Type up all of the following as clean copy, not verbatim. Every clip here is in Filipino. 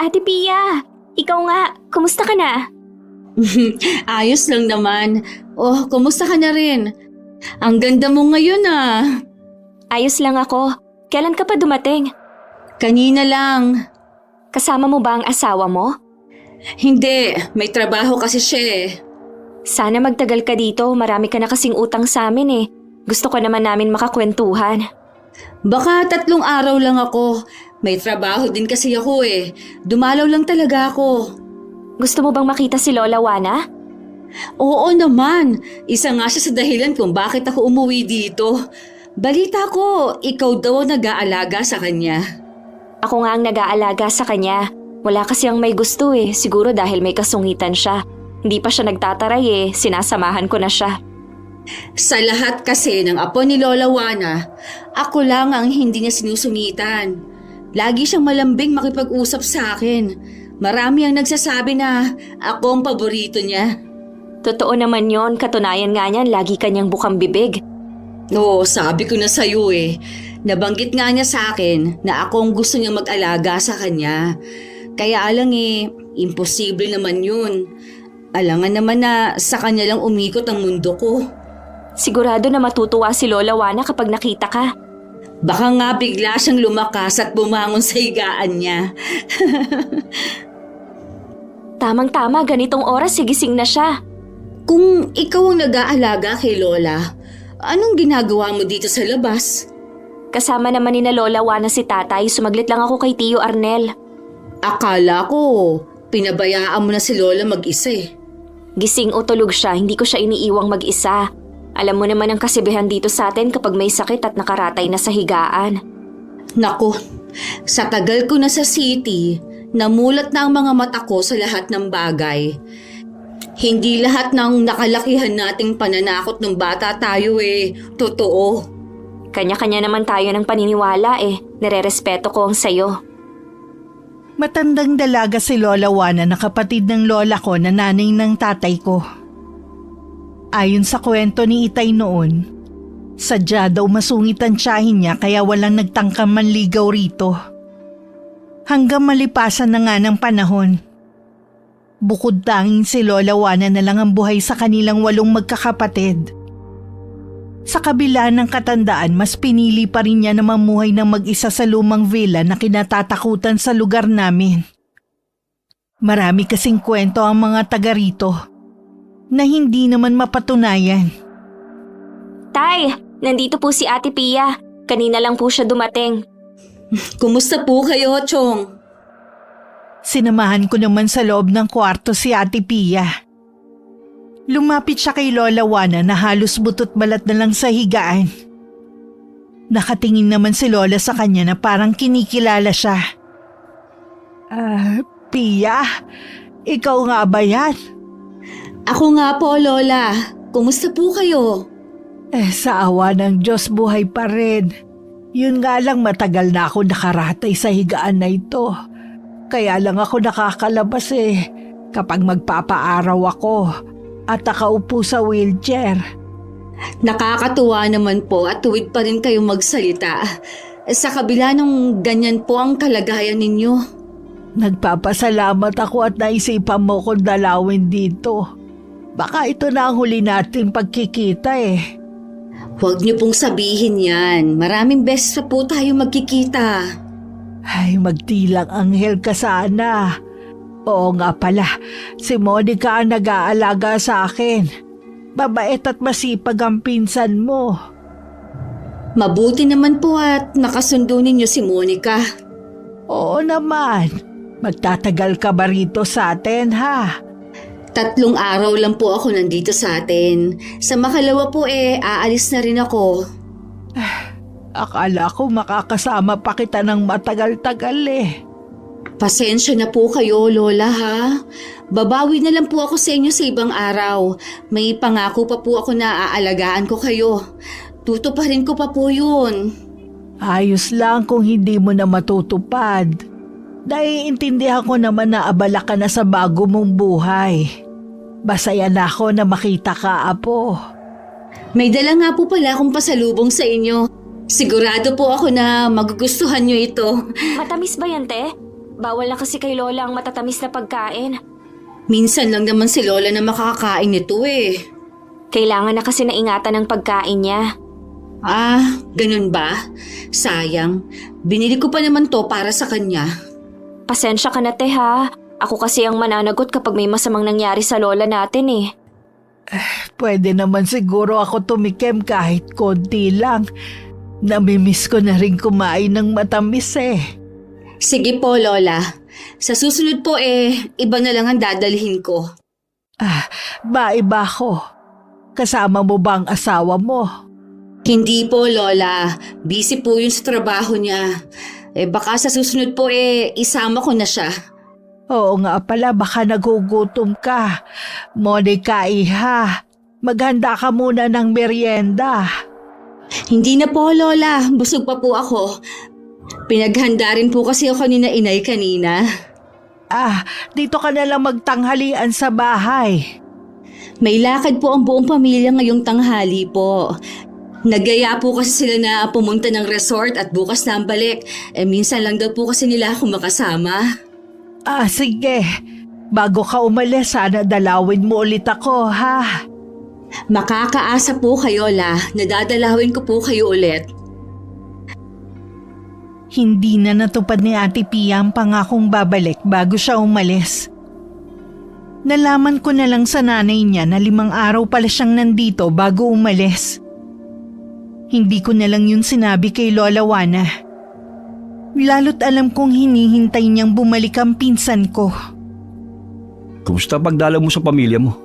Ate Pia, ikaw nga, kumusta ka na? Ayos lang naman. Oh, kumusta ka na rin? Ang ganda mo ngayon ah. Ayos lang ako. Kailan ka pa dumating? Kanina lang. Kasama mo ba ang asawa mo? Hindi, may trabaho kasi siya eh. Sana magtagal ka dito, marami ka na kasing utang sa amin eh. Gusto ko naman namin makakwentuhan. Baka 3 araw lang ako. May trabaho din kasi ako eh. Dumalaw lang talaga ako. Gusto mo bang makita si Lola Juana? Oo naman. Isa nga siya sa dahilan kung bakit ako umuwi dito. Balita ko, ikaw daw ang nag-aalaga sa kanya. Ako nga ang nag-aalaga sa kanya. Wala kasi ang may gusto eh, siguro dahil may kasungitan siya. Hindi pa siya nagtataray eh, sinasamahan ko na siya. Sa lahat kasi ng apo ni Lola Juana, ako lang ang hindi niya sinusungitan. Lagi siyang malambing makipag-usap sa akin. Marami ang nagsasabi na ako ang paborito niya. Totoo naman yon, katunayan nga niyan, lagi kanyang bukang bibig. Oo, sabi ko na sa'yo eh. Nabanggit nga niya sa akin na ako ang gusto niyang mag-alaga sa kanya. Kaya lang eh, imposible naman yun. Alangan naman na sa kanya lang umikot ang mundo ko. Sigurado na matutuwa si Lola Juana kapag nakita ka. Baka nga bigla siyang lumakas at bumangon sa higaan niya. Tamang-tama, ganitong oras sigising na siya. Kung ikaw ang nag-aalaga kay Lola, anong ginagawa mo dito sa labas? Kasama naman ni na Lola Juana si tatay, sumaglit lang ako kay Tio Arnel. Akala ko, pinabayaan mo na si Lola mag-isa eh. Gising o tulog siya, hindi ko siya iniiwang mag-isa. Alam mo naman ang kasibihan dito sa atin kapag may sakit at nakaratay na sa higaan. Naku, sa tagal ko na sa city, namulat na ang mga mata ko sa lahat ng bagay. Hindi lahat ng nakalakihan nating pananakot ng bata tayo eh, totoo. Kanya-kanya naman tayo ng paniniwala eh, nire-respeto ko ang sayo. Matandang dalaga si Lola Juana na kapatid ng lola ko na nanay ng tatay ko. Ayon sa kwento ni Itay noon, sadya daw masungit ang tiyahin niya kaya walang nagtangkang manligaw rito. Hanggang malipasan na nga ng panahon. Bukod tanging si Lola Juana na lang ang buhay sa kanilang 8 magkakapatid. Sa kabila ng katandaan, mas pinili pa rin niya na mamuhay ng mag-isa sa lumang villa na kinatatakutan sa lugar namin. Marami kasing kwento ang mga taga rito na hindi naman mapatunayan. Tay, nandito po si Ate Pia. Kanina lang po siya dumating. Kumusta po kayo, Chong? Sinamahan ko naman sa loob ng kwarto si Ate Pia. Lumapit siya kay Lola Juana na halos butot balat na lang sa higaan. Nakatingin naman si Lola sa kanya na parang kinikilala siya. Pia, ikaw nga ba yan? Ako nga po, Lola. Kumusta po kayo? Sa awa ng Diyos buhay pa rin. Yun nga lang matagal na ako nakaratay sa higaan na ito. Kaya lang ako nakakalabas kapag magpapaaraw ako at nakaupo sa wheelchair. Nakakatuwa naman po at tuwid pa rin kayong magsalita. Sa kabila nung ganyan po ang kalagayan ninyo. Nagpapasalamat ako at naisipan mo kong dalawin dito. Baka ito na ang huli nating pagkikita Huwag niyo pong sabihin yan. Maraming beses pa po tayo magkikita. Ay, magtilang anghel ka sana. Oo nga pala, si Monica ang nag-aalaga sa akin. Babait at masipag ang pinsan mo. Mabuti naman po at nakasundo ninyo si Monica. Oo naman. Magtatagal ka ba rito sa atin, ha? 3 araw lang po ako nandito sa atin. Sa makalawa po aalis na rin ako. Akala ko makakasama pa kita ng matagal-tagal Pasensya na po kayo, Lola, ha? Babawi na lang po ako sa inyo sa ibang araw. May pangako pa po ako na aalagaan ko kayo. Tutuparin ko pa po yun. Ayos lang kung hindi mo na matutupad. Naiintindihan ko naman na abala ka na sa bago mong buhay. Masaya na ako na makita ka, Apo. May dala nga po pala akong pasalubong sa inyo. Sigurado po ako na magugustuhan nyo ito. Matamis ba yan, te? Bawal na kasi kay Lola ang matatamis na pagkain. Minsan lang naman si Lola na makakakain nito eh. Kailangan na kasi naingatan ng pagkain niya. Ah, ganun ba? Sayang. Binili ko pa naman to para sa kanya. Pasensya ka na, te, ha? Ako kasi ang mananagot kapag may masamang nangyari sa lola natin eh. Pwede naman siguro ako tumikim kahit konti lang. Namimiss ko na rin kumain ng matamis eh. Sige po, Lola. Sa susunod po iba na lang ang dadalhin ko. Maiba ko. Kasama mo ba ang asawa mo? Hindi po, Lola. Busy po yun sa trabaho niya. Baka sa susunod po isama ko na siya. Oo nga pala, baka nagugutom ka. Monica, iha, maghanda ka muna ng merienda. Hindi na po, Lola. Busog pa po ako. Pinaghanda rin po kasi ako ni na inay kanina. Dito ka na lang magtanghalian sa bahay. May lakad po ang buong pamilya ngayong tanghali po. Nagaya po kasi sila na pumunta ng resort at bukas na ang balik. Minsan lang daw po kasi nila ako makasama. Sige. Bago ka umalis, sana dalawin mo ulit ako, ha? Makakaasa po kayo, La. Nadadalawin ko po kayo ulit. Hindi na natupad ni Ate Pia ang pangakong babalik bago siya umalis. Nalaman ko na lang sa nanay niya na 5 araw pala siyang nandito bago umalis. Hindi ko na lang yun sinabi kay Lola Juana. Lalo't alam kong hinihintay niyang bumalik ang pinsan ko. Kumusta pagdalaw mo sa pamilya mo?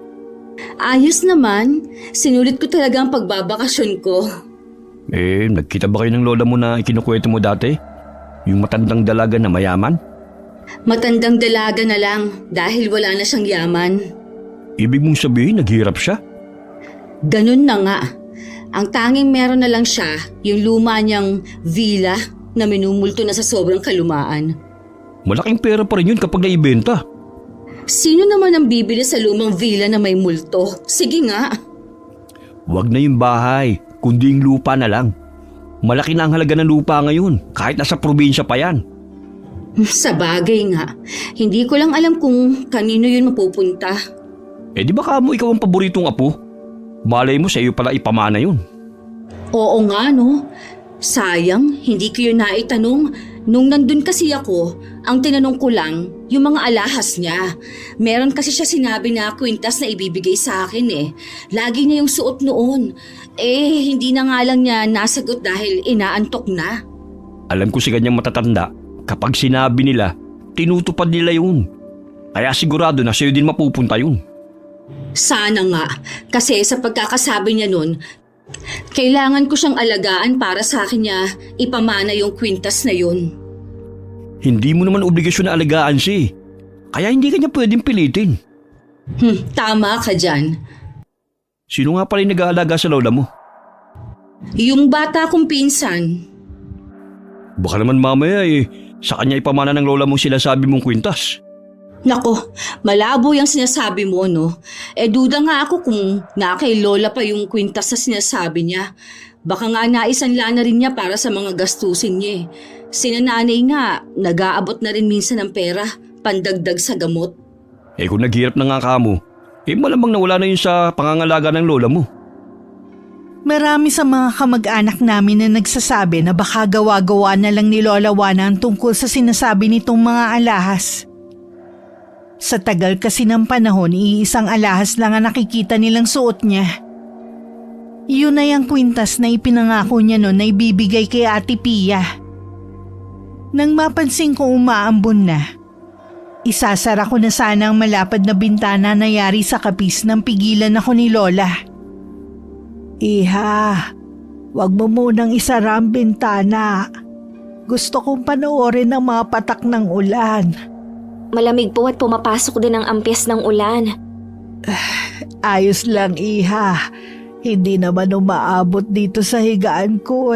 Ayos naman. Sinulit ko talaga ang pagbabakasyon ko. Nagkita ba kayo ng lola mo na ikinukwento mo dati? Yung matandang dalaga na mayaman? Matandang dalaga na lang dahil wala na siyang yaman. Ibig mong sabihin naghirap siya? Ganun na nga. Ang tanging meron na lang siya, yung luma niyang villa na minumulto na sa sobrang kalumaan. Malaking pera pa rin yun kapag naibenta. Sino naman ang bibili sa lumang villa na may multo? Sige nga. Huwag na yung bahay, kundi yung lupa na lang. Malaki na ang halaga ng lupa ngayon, kahit nasa probinsya pa yan. Sa bagay nga, hindi ko lang alam kung kanino yun mapupunta. Di ba kamo ikaw ang paboritong apo? Malay mo sa iyo pala ipamana yun. Oo nga no. Sayang, hindi ko yun naitanong. Nung nandun kasi ako, ang tinanong ko lang, yung mga alahas niya. Meron kasi siya sinabi na kwintas na ibibigay sa akin Lagi niya yung suot noon. Hindi na nga lang niya nasagot dahil inaantok na. Alam ko si kanyang matatanda, kapag sinabi nila, tinutupad nila yun. Kaya sigurado na sa'yo din mapupunta yun. Sana nga, kasi sa pagkakasabi niya nun, kailangan ko siyang alagaan para sa akin niya ipamana yung kwintas na yun. Hindi mo naman obligasyon na alagaan siya. Kaya hindi kanya pwedeng pilitin. Tama ka dyan. Sino nga pala yung nag-aalaga sa lola mo? Yung bata kong pinsan. Baka naman mamaya sa kanya ipamana ng lola mo sila sabi mong kwintas. Nako, malabo yung sinasabi mo, no? Duda nga ako kung kay Lola pa yung kwintas na sinasabi niya. Baka nga naisanla na rin niya para sa mga gastusin niya. Sina nanay nga, nag-aabot na rin minsan ng pera, pandagdag sa gamot. Kung naghirap na nga kamo, malamang nawala na yun sa pangangalaga ng lola mo. Marami sa mga kamag-anak namin na nagsasabi na baka gawa-gawa na lang ni Lola Juana ang tungkol sa sinasabi nitong mga alahas. Sa tagal kasi ng panahon, iisang alahas lang ang nakikita nilang suot niya. Yun ay ang kwintas na ipinangako niya noon na ibibigay kay Ate Pia. Nang mapansin ko umaambon na, isasara ko na sana ang malapad na bintana na yari sa kapis nang pigilan ako ni Lola. Iha, wag mo munang isara ang bintana. Gusto kong panoorin ang mga patak ng ulan. Malamig po at pumapasok din ang ampyas ng ulan. Ayos lang, Iha. Hindi naman umaabot dito sa higaan ko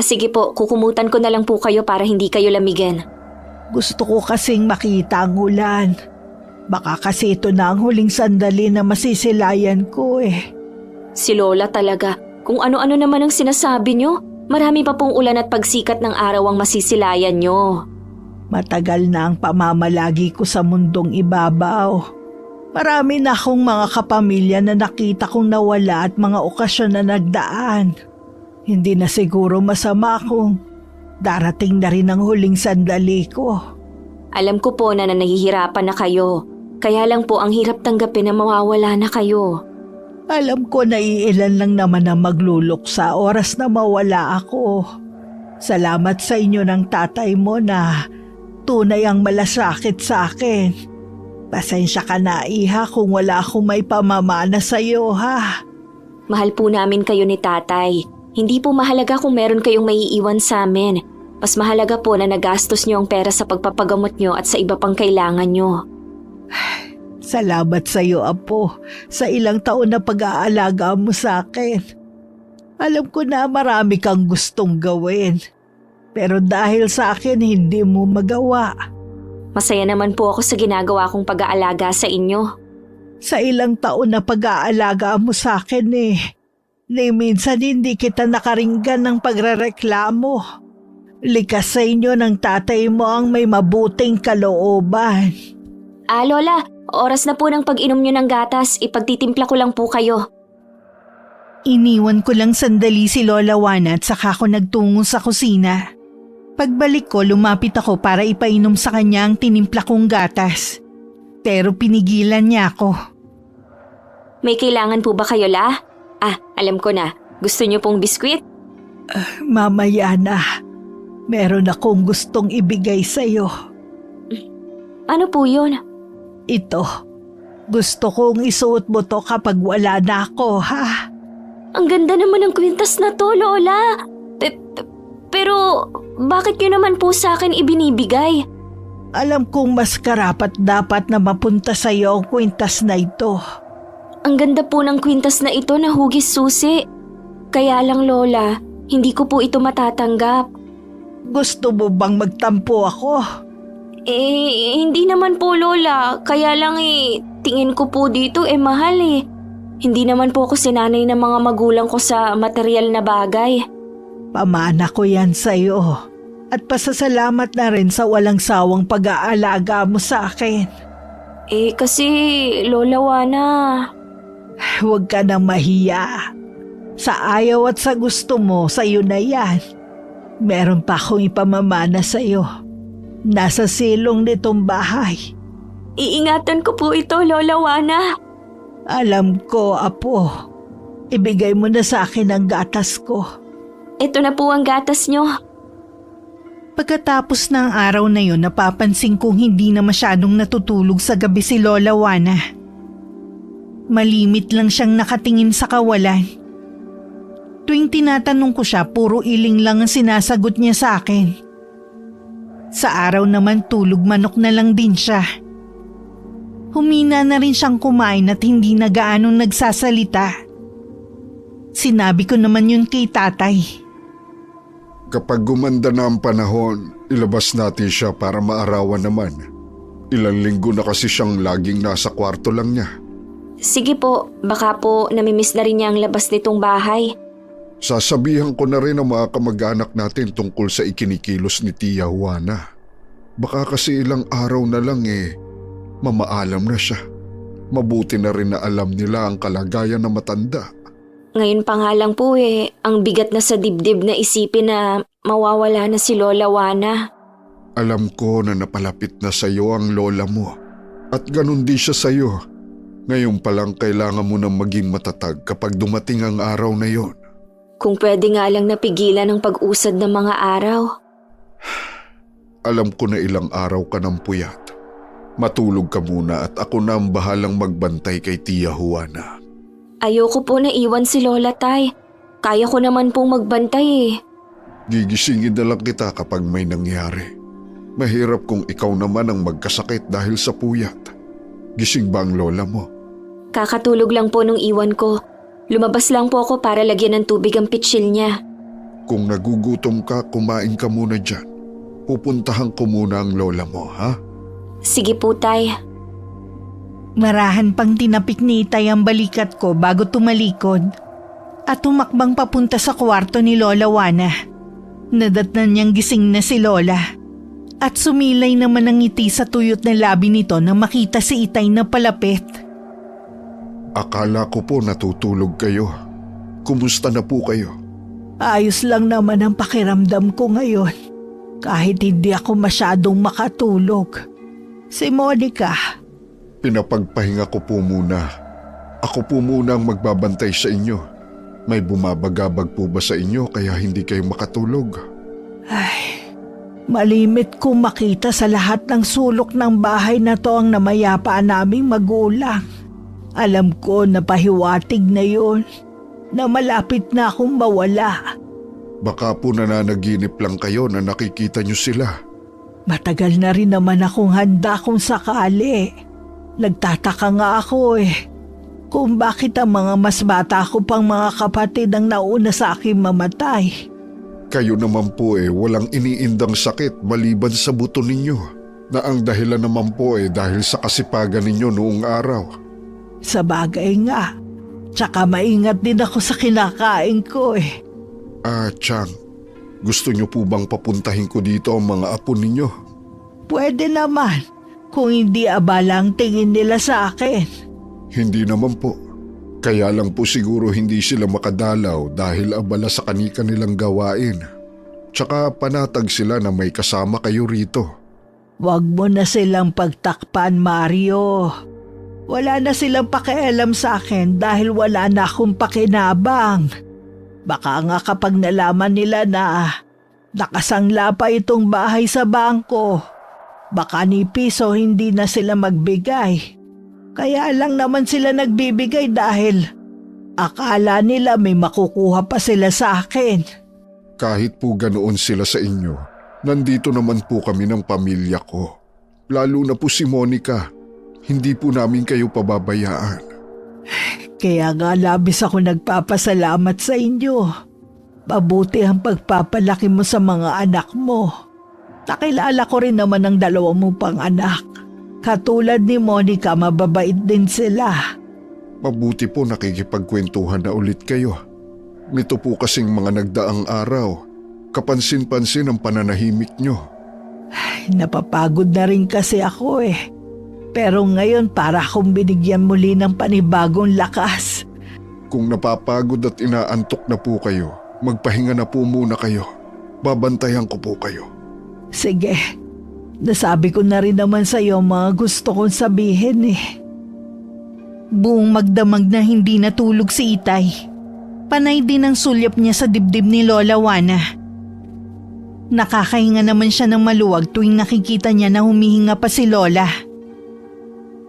Sige po, kukumutan ko na lang po kayo para hindi kayo lamigan. Gusto ko kasing makita ang ulan. Baka kasi ito na ang huling sandali na masisilayan ko Si Lola talaga, kung ano-ano naman ang sinasabi nyo, marami pa pong ulan at pagsikat ng araw ang masisilayan nyo. Matagal na ang pamamalagi ko sa mundong ibabaw. Marami na akong mga kapamilya na nakita kong nawala at mga okasyon na nagdaan. Hindi na siguro masama kung darating na rin ang huling sandali ko. Alam ko po na nahihirapan na kayo. Kaya lang po ang hirap tanggapin na mawawala na kayo. Alam ko na iilan lang naman ang magluluksa oras na mawala ako. Salamat sa inyo ng tatay mo na tunay ang malasakit sa akin. Pasensya ka na, Iha, kung wala akong may pamamana sa iyo, ha? Mahal po namin kayo ni tatay. Hindi po mahalaga kung meron kayong maiiwan sa amin. Mas mahalaga po na nagastos niyo ang pera sa pagpapagamot niyo at sa iba pang kailangan niyo. Salamat sa iyo, Apo, sa ilang taon na pag-aalaga mo sa akin. Alam ko na marami kang gustong gawin. Pero dahil sa akin, hindi mo magawa. Masaya naman po ako sa ginagawa kong pag-aalaga sa inyo. Sa ilang taon na pag-aalaga mo sa akin ni minsan hindi kita nakaringgan ng pagrereklamo. Likas sa inyo ng tatay mo ang may mabuting kalooban. Lola, oras na po ng pag-inom nyo ng gatas. Ipagtitimpla ko lang po kayo. Iniwan ko lang sandali si Lola Juana at saka ako nagtungo sa kusina. Pagbalik ko, lumapit ako para ipainom sa kanya ang tinimpla kong gatas. Pero pinigilan niya ako. May kailangan po ba kayo, La? Alam ko na. Gusto niyo pong biskwit? Mamaya na. Meron akong gustong ibigay sa'yo. Ano po yun? Ito. Gusto kong isuot mo to kapag wala na ako, ha? Ang ganda naman ng kwintas na to, Lola. Pero bakit nyo naman po sa akin ibinibigay? Alam kong mas karapat dapat na mapunta sa iyo ang kwintas na ito. Ang ganda po ng kwintas na ito na hugis susi. Kaya lang, Lola, hindi ko po ito matatanggap. Gusto mo bang magtampo ako? Hindi naman po, Lola. Kaya lang tingin ko po dito mahal . Hindi naman po ako sinanay ng mga magulang ko sa material na bagay. Pamana ko yan sa iyo. At pasasalamat na rin sa walang sawang pag-aalaga mo sa akin. Kasi, Lola Juana. Huwag ka nang mahiya. Sa ayaw at sa gusto mo, sa iyo na yan. Meron pa akong ipamamana sa iyo. Nasa silong nitong bahay. Iingatan ko po ito, Lola Juana. Alam ko, Apo. Ibigay mo na sa akin ang gatas ko. Ito na po ang gatas nyo. Pagkatapos ng araw na yun, napapansin kong hindi na masyadong natutulog sa gabi si Lola Juana. Malimit lang siyang nakatingin sa kawalan. Tuwing tinatanong ko siya, puro iling lang ang sinasagot niya sa akin. Sa araw naman tulog manok na lang din siya. Humina na rin siyang kumain at hindi na gaanong nagsasalita. Sinabi ko naman yun kay tatay. Kapag gumanda na ang panahon, ilabas natin siya para maarawan naman. Ilang linggo na kasi siyang laging nasa kwarto lang niya. Sige po, baka po namimiss na rin niya ang labas nitong bahay. Sasabihan ko na rin ang mga kamag-anak natin tungkol sa ikinikilos ni Tia Juana. Baka kasi ilang araw na lang mamaalam na siya. Mabuti na rin na alam nila ang kalagayan ng matanda. Ngayon pa nga lang po ang bigat na sa dibdib na isipin na mawawala na si Lola Juana. Alam ko na napalapit na sa iyo ang lola mo at ganun din siya sa iyo. Ngayon pa lang kailangan mo nang maging matatag kapag dumating ang araw na yon. Kung pwede nga lang napigilan ang pag-usad ng mga araw. Alam ko na ilang araw ka ng puyat. Matulog ka muna at ako na ang bahalang magbantay kay Tia Juana. Ayoko po na iwan si Lola, Tay. Kaya ko naman pong magbantay Gigisingin na lang kita kapag may nangyari. Mahirap kung ikaw naman ang magkasakit dahil sa puyat. Gising ba ang lola mo? Kakatulog lang po nung iwan ko. Lumabas lang po ako para lagyan ng tubig ang pitsil niya. Kung nagugutom ka, kumain ka muna dyan. Pupuntahan ko muna ang lola mo, ha? Sige po, Tay. Marahan pang tinapik ni Itay ang balikat ko bago tumalikod at tumakbang papunta sa kwarto ni Lola Juana. Nadatnan niyang gising na si Lola. At sumilay naman ang ngiti sa tuyot na labi nito na makita si Itay na palapit. Akala ko po natutulog kayo. Kumusta na po kayo? Ayos lang naman ang pakiramdam ko ngayon. Kahit hindi ako masyadong makatulog. Si Monica. Pinapagpahinga ko po muna. Ako po muna ang magbabantay sa inyo. May bumabagabag po ba sa inyo kaya hindi kayo makatulog? Ay, malimit kong makita sa lahat ng sulok ng bahay na to ang namayapa naming magulang. Alam ko na pahiwatig na yun, na malapit na akong mawala. Baka po nananaginip lang kayo na nakikita niyo sila. Matagal na rin naman akong handa kung sakali. Nagtataka nga ako kung bakit ang mga mas bata ko pang mga kapatid ang nauna sa akin mamatay. Kayo naman po walang iniindang sakit maliban sa buto ninyo. Na ang dahilan naman po dahil sa kasipagan ninyo noong araw. Sa bagay nga. Tsaka maingat din ako sa kinakain ko Chang, gusto niyo po bang papuntahin ko dito ang mga apo ninyo? Pwede naman, kung hindi abala ang tingin nila sa akin. Hindi naman po. Kaya lang po siguro hindi sila makadalaw dahil abala sa kani-kanilang gawain. Tsaka panatag sila na may kasama kayo rito. Huwag mo na silang pagtakpan, Mario. Wala na silang pakialam sa akin dahil wala na akong pakinabang. Baka nga kapag nalaman nila na nakasangla pa itong bahay sa bangko, baka ni piso hindi na sila magbigay. Kaya lang naman sila nagbibigay dahil akala nila may makukuha pa sila sa akin. Kahit po ganoon sila sa inyo, nandito naman po kami ng pamilya ko. Lalo na po si Monica. Hindi po namin kayo pababayaan. Kaya nga labis ako nagpapasalamat sa inyo. Mabuti ang pagpapalaki mo sa mga anak mo. Nakilala ko rin naman ang 2 mo pang anak. Katulad ni Monica, mababait din sila. Mabuti po nakikipagkwentuhan na ulit kayo. Nito po kasing mga nagdaang araw, kapansin-pansin ang pananahimik nyo. Napapagod na rin kasi ako Pero ngayon para akong binigyan muli ng panibagong lakas. Kung napapagod at inaantok na po kayo, magpahinga na po muna kayo. Babantayan ko po kayo. Sige, nasabi ko na rin naman sa iyo mga gusto kong sabihin Buong magdamag na hindi natulog si Itay. Panay din ang sulyap niya sa dibdib ni Lola Juana. Nakakahinga naman siya ng maluwag tuwing nakikita niya na humihinga pa si Lola.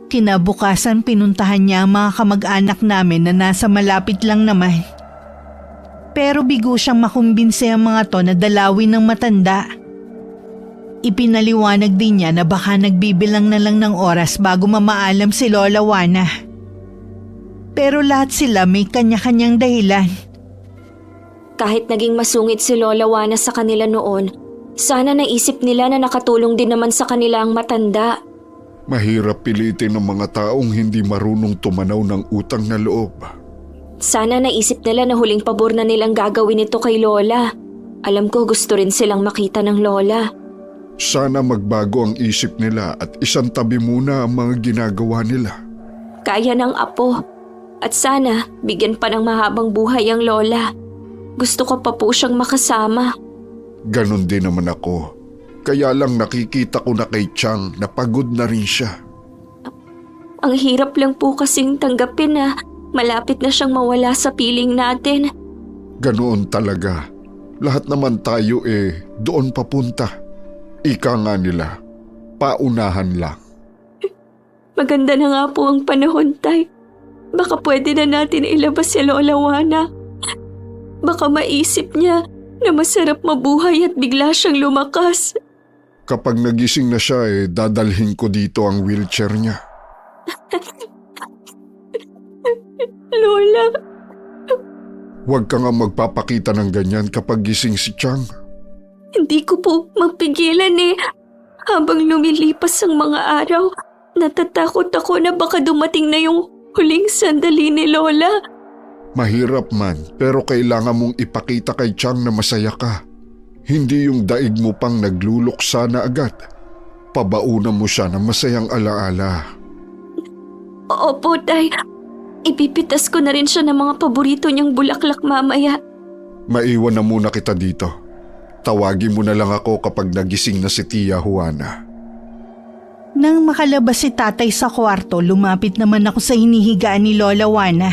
Kinabukasan pinuntahan niya ang mga kamag-anak namin na nasa malapit lang naman. Pero bigo siyang makumbinse ang mga to na dalawin ng matanda. Ipinaliwanag din niya na baka nagbibilang na lang ng oras bago mamaalam si Lola Juana. Pero lahat sila may kanya-kanyang dahilan. Kahit naging masungit si Lola Juana sa kanila noon, sana naisip nila na nakatulong din naman sa kanila ang matanda. Mahirap pilitin ng mga taong hindi marunong tumanaw ng utang na loob. Sana naisip nila na huling pabor na nilang gagawin ito kay Lola. Alam ko gusto rin silang makita ng Lola. Sana magbago ang isip nila at isang tabi muna ang mga ginagawa nila. Kaya ng apo. At sana bigyan pa ng mahabang buhay ang Lola. Gusto ko pa po siyang makasama. Ganon din naman ako. Kaya lang nakikita ko na kay Chang na pagod na rin siya. Ang hirap lang po kasing tanggapin na malapit na siyang mawala sa piling natin. Ganoon talaga. Lahat naman tayo doon papunta. Ika nga nila, paunahan lang. Maganda na nga po ang panahon, Tay. Baka pwede na natin ilabas si Lola Juana. Baka maisip niya na masarap mabuhay at bigla siyang lumakas. Kapag nagising na siya dadalhin ko dito ang wheelchair niya. Lola. Huwag ka nga magpapakita ng ganyan kapag gising si Chang. Hindi ko po magpigilan Habang lumilipas ang mga araw, natatakot ako na baka dumating na yung huling sandali ni Lola. Mahirap man, pero kailangan mong ipakita kay Chang na masaya ka. Hindi yung daig mo pang nagluluksa na agad. Pabaunan mo siya ng masayang alaala. Opo, Tay. Ipipitas ko na rin siya ng mga paborito niyang bulaklak mamaya. Maiwan na muna kita dito. Tawagin mo na lang ako kapag nagising na si Tia Juana. Nang makalabas si tatay sa kwarto, lumapit naman ako sa hinihigaan ni Lola Juana.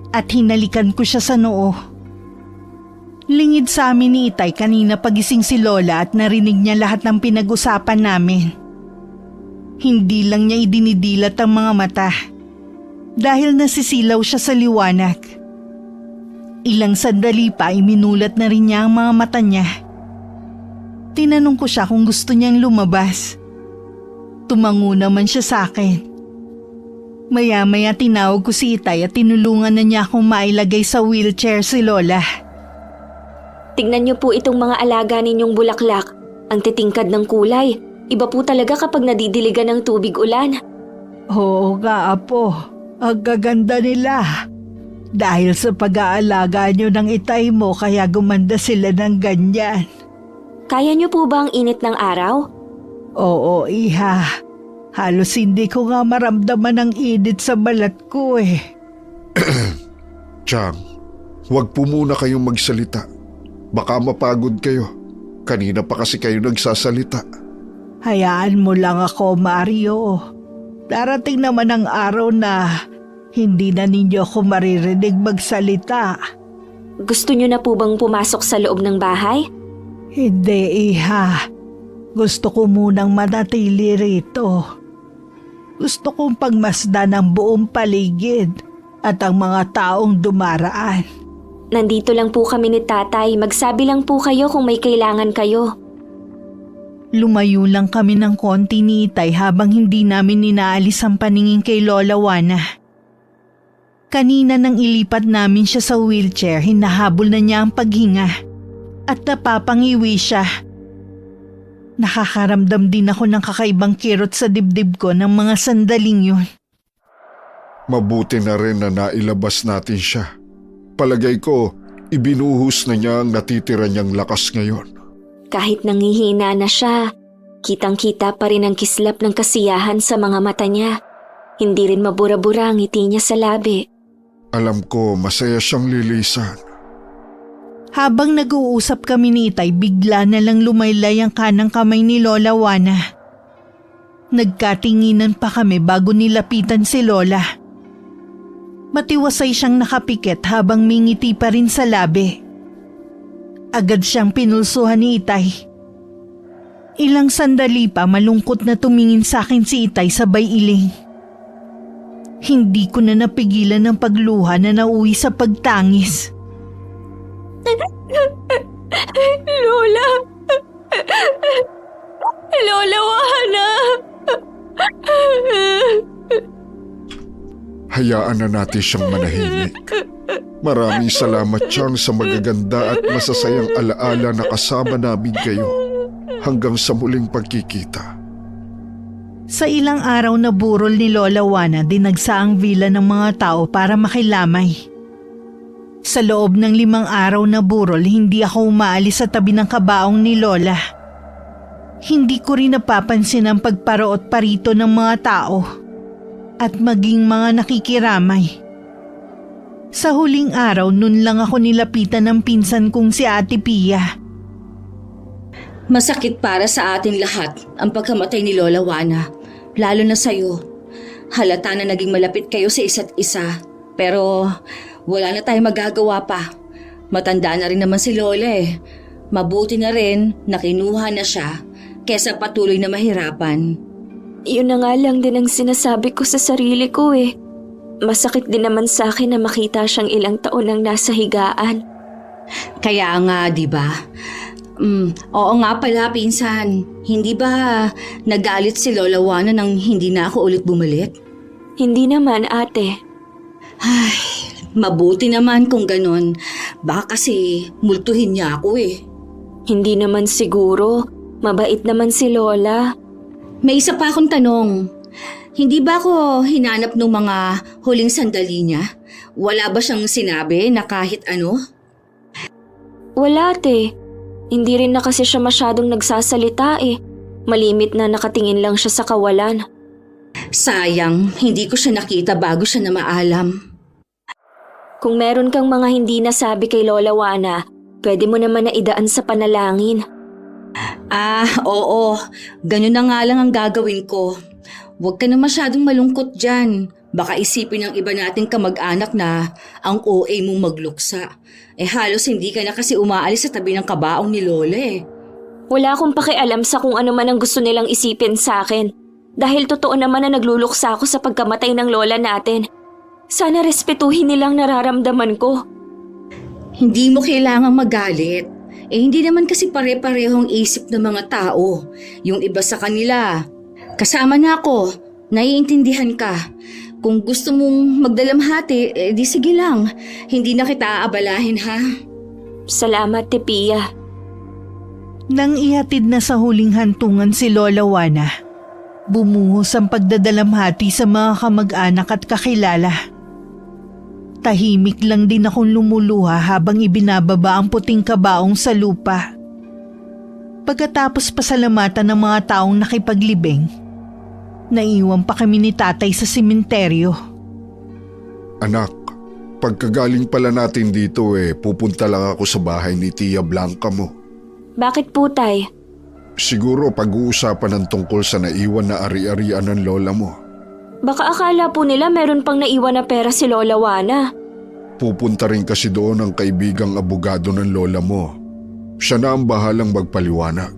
At hinalikan ko siya sa noo. Lingid sa amin ni Itay kanina pagising si Lola at narinig niya lahat ng pinag-usapan namin. Hindi lang niya idinidilat ang mga mata dahil nasisilaw siya sa liwanag. Ilang sandali pa ay minulat na rin niya ang mga mata niya. Tinanong ko siya kung gusto niyang lumabas. Tumango naman siya sa akin. Maya-maya tinawag ko si Itay at tinulungan na niya akong mailagay sa wheelchair si Lola. Tignan niyo po itong mga alaga ninyong bulaklak. Ang titingkad ng kulay. Iba po talaga kapag nadidiligan ng tubig ulan. Oo nga, Apo. Ang gaganda nila. Dahil sa pag-aalaga niyo ng Itay mo kaya gumanda sila ng ganyan. Kaya niyo po ba ang init ng araw? Oo, Iha. Halos hindi ko nga maramdaman ang init sa balat ko eh. Chang, huwag po muna kayong magsalita. Baka mapagod kayo. Kanina pa kasi kayo nagsasalita. Hayaan mo lang ako, Mario. Darating naman ang araw na hindi na ninyo ako maririnig magsalita. Gusto niyo na po bang pumasok sa loob ng bahay? Hindi, Iha. Gusto ko munang manatili rito. Gusto kong pagmasdan ang buong paligid at ang mga taong dumaraan. Nandito lang po kami ni Tatay. Magsabi lang po kayo kung may kailangan kayo. Lumayo lang kami ng konti ni Itay habang hindi namin inaalis ang paningin kay Lola Juana. Kanina nang ilipat namin siya sa wheelchair, hinahabol na niya ang paghinga at napapangiwi siya. Nakakaramdam din ako ng kakaibang kirot sa dibdib ko ng mga sandaling yun. Mabuti na rin na nailabas natin siya. Palagay ko, ibinuhos na niya ang natitira niyang lakas ngayon. Kahit nangihina na siya, kitang-kita pa rin ang kislap ng kasiyahan sa mga mata niya. Hindi rin mabura-bura ang ngiti niya sa labi. Alam ko, masaya siyang lilisan. Habang nag-uusap kami ni Itay, bigla na lang lumaylay ang kanang kamay ni Lola Juana. Nagkatinginan pa kami bago nilapitan si Lola. Matiwasay siyang nakapikit habang mingiti pa rin sa labi. Agad siyang pinulsuhan ni Itay. Ilang sandali pa malungkot na tumingin sa akin si Itay sabay iling. Hindi ko na napigilan ang pagluha na nauwi sa pagtangis. Lola! Lola Juana! Hayaan na natin siyang manahimik. Maraming salamat, Chang, sa magaganda at masasayang alaala na kasama namin kayo hanggang sa muling pagkikita. Sa ilang araw na burol ni Lola Juana, dinagsa ang villa ng mga tao para makilamay. Sa loob ng 5 araw na burol, hindi ako umaalis sa tabi ng kabaong ni Lola. Hindi ko rin napapansin ang pagparoot parito ng mga tao at maging mga nakikiramay. Sa huling araw, nun lang ako nilapitan ng pinsan kong si Ate Pia. Masakit para sa ating lahat ang pagkamatay ni Lola Juana, lalo na sa'yo. Halata na naging malapit kayo sa isa't isa, pero wala na tayong magagawa pa. Matanda na rin naman si Lola eh. Mabuti na rin na kinuha na siya kesa patuloy na mahirapan. Yun na nga lang din ang sinasabi ko sa sarili ko eh. Masakit din naman sa akin na makita siyang ilang taon nang nasa higaan. Kaya nga, di ba? Oo nga pala, pinsan. Hindi ba nagalit si Lola Juana nang hindi na ako ulit bumalik? Hindi naman, ate. Ay, mabuti naman kung ganon. Baka kasi multuhin niya ako eh. Hindi naman siguro. Mabait naman si Lola. May isa pa akong tanong. Hindi ba ako hinanap ng mga huling sandali niya? Wala ba siyang sinabi na kahit ano? Wala, ate. Hindi rin na kasi siya masyadong nagsasalita eh. Malimit na nakatingin lang siya sa kawalan. Sayang, hindi ko siya nakita bago siya na maalam. Kung meron kang mga hindi nasabi kay Lola Juana, pwede mo naman na idaan sa panalangin. Oo. Ganun na nga lang ang gagawin ko. Huwag ka na masyadong malungkot dyan. Baka isipin ng iba nating kamag-anak na ang OA mong magluksa. Halos hindi ka na kasi umaalis sa tabi ng kabaong ni Lola eh. Wala akong pakialam sa kung ano man ang gusto nilang isipin sa akin. Dahil totoo naman na nagluluksa ako sa pagkamatay ng lola natin. Sana respetuhin nilang nararamdaman ko. Hindi mo kailangang magalit. Hindi naman kasi pare-parehong isip ng mga tao. Yung iba sa kanila, kasama na ako, naiintindihan ka. Kung gusto mong magdalamhati, di sige lang. Hindi na kita aabalahin ha. Salamat, Pia. Nang ihatid na sa huling hantungan si Lola Juana, bumuhos ang pagdadalamhati sa mga kamag-anak at kakilala. Tahimik lang din akong lumuluha habang ibinababa ang puting kabaong sa lupa. Pagkatapos pasalamatan ng mga taong nakipaglibing, naiwan pa kami ni tatay sa sementeryo. Anak, pagkagaling pala natin dito pupunta lang ako sa bahay ni Tia Blanca mo. Bakit po, Tay? Siguro pag-uusapan ng tungkol sa naiwan na ari-arian ng lola mo. Baka akala po nila meron pang naiwan na pera si Lola Juana. Pupunta rin kasi doon ang kaibigang abogado ng lola mo. Siya na ang bahalang magpaliwanag.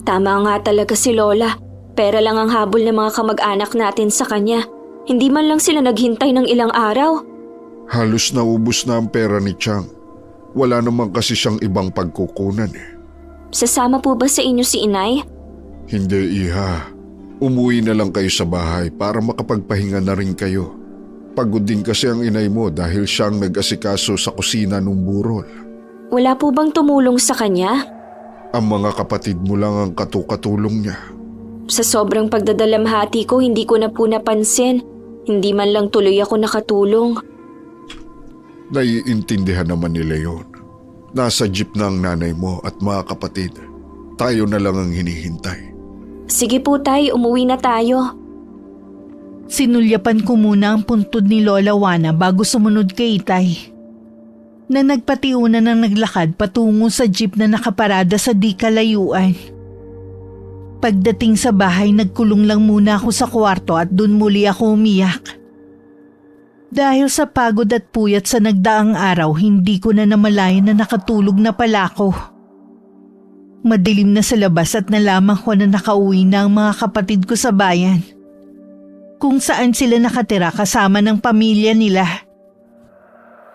Tama nga talaga si Lola. Pera lang ang habol ng mga kamag-anak natin sa kanya. Hindi man lang sila naghintay ng ilang araw. Halos naubos na ang pera ni Chang. Wala naman kasi siyang ibang pagkukunan Sasama po ba sa inyo si Inay? Hindi, Iha. Umuwi na lang kayo sa bahay para makapagpahinga na rin kayo. Pagod din kasi ang inay mo dahil siyang nag-asikaso sa kusina nung burol. Wala po bang tumulong sa kanya? Ang mga kapatid mo lang ang katukatulong niya. Sa sobrang pagdadalamhati ko, hindi ko na po napansin. Hindi man lang tuloy ako nakatulong. Naiintindihan naman nila yon. Nasa jeep na ang nanay mo at mga kapatid. Tayo na lang ang hinihintay. Sige po, Tay, umuwi na tayo. Sinulyapan ko muna ang puntod ni Lola Juana bago sumunod kay Itay, na nagpatiuna ng naglakad patungo sa jeep na nakaparada sa di kalayuan. Pagdating sa bahay, nagkulong lang muna ako sa kwarto at dun muli ako umiyak. Dahil sa pagod at puyat sa nagdaang araw, hindi ko na namalayan na nakatulog na pala ako. Madilim na sa labas at nalaman ko na nakauwi na ang mga kapatid ko sa bayan, kung saan sila nakatira kasama ng pamilya nila.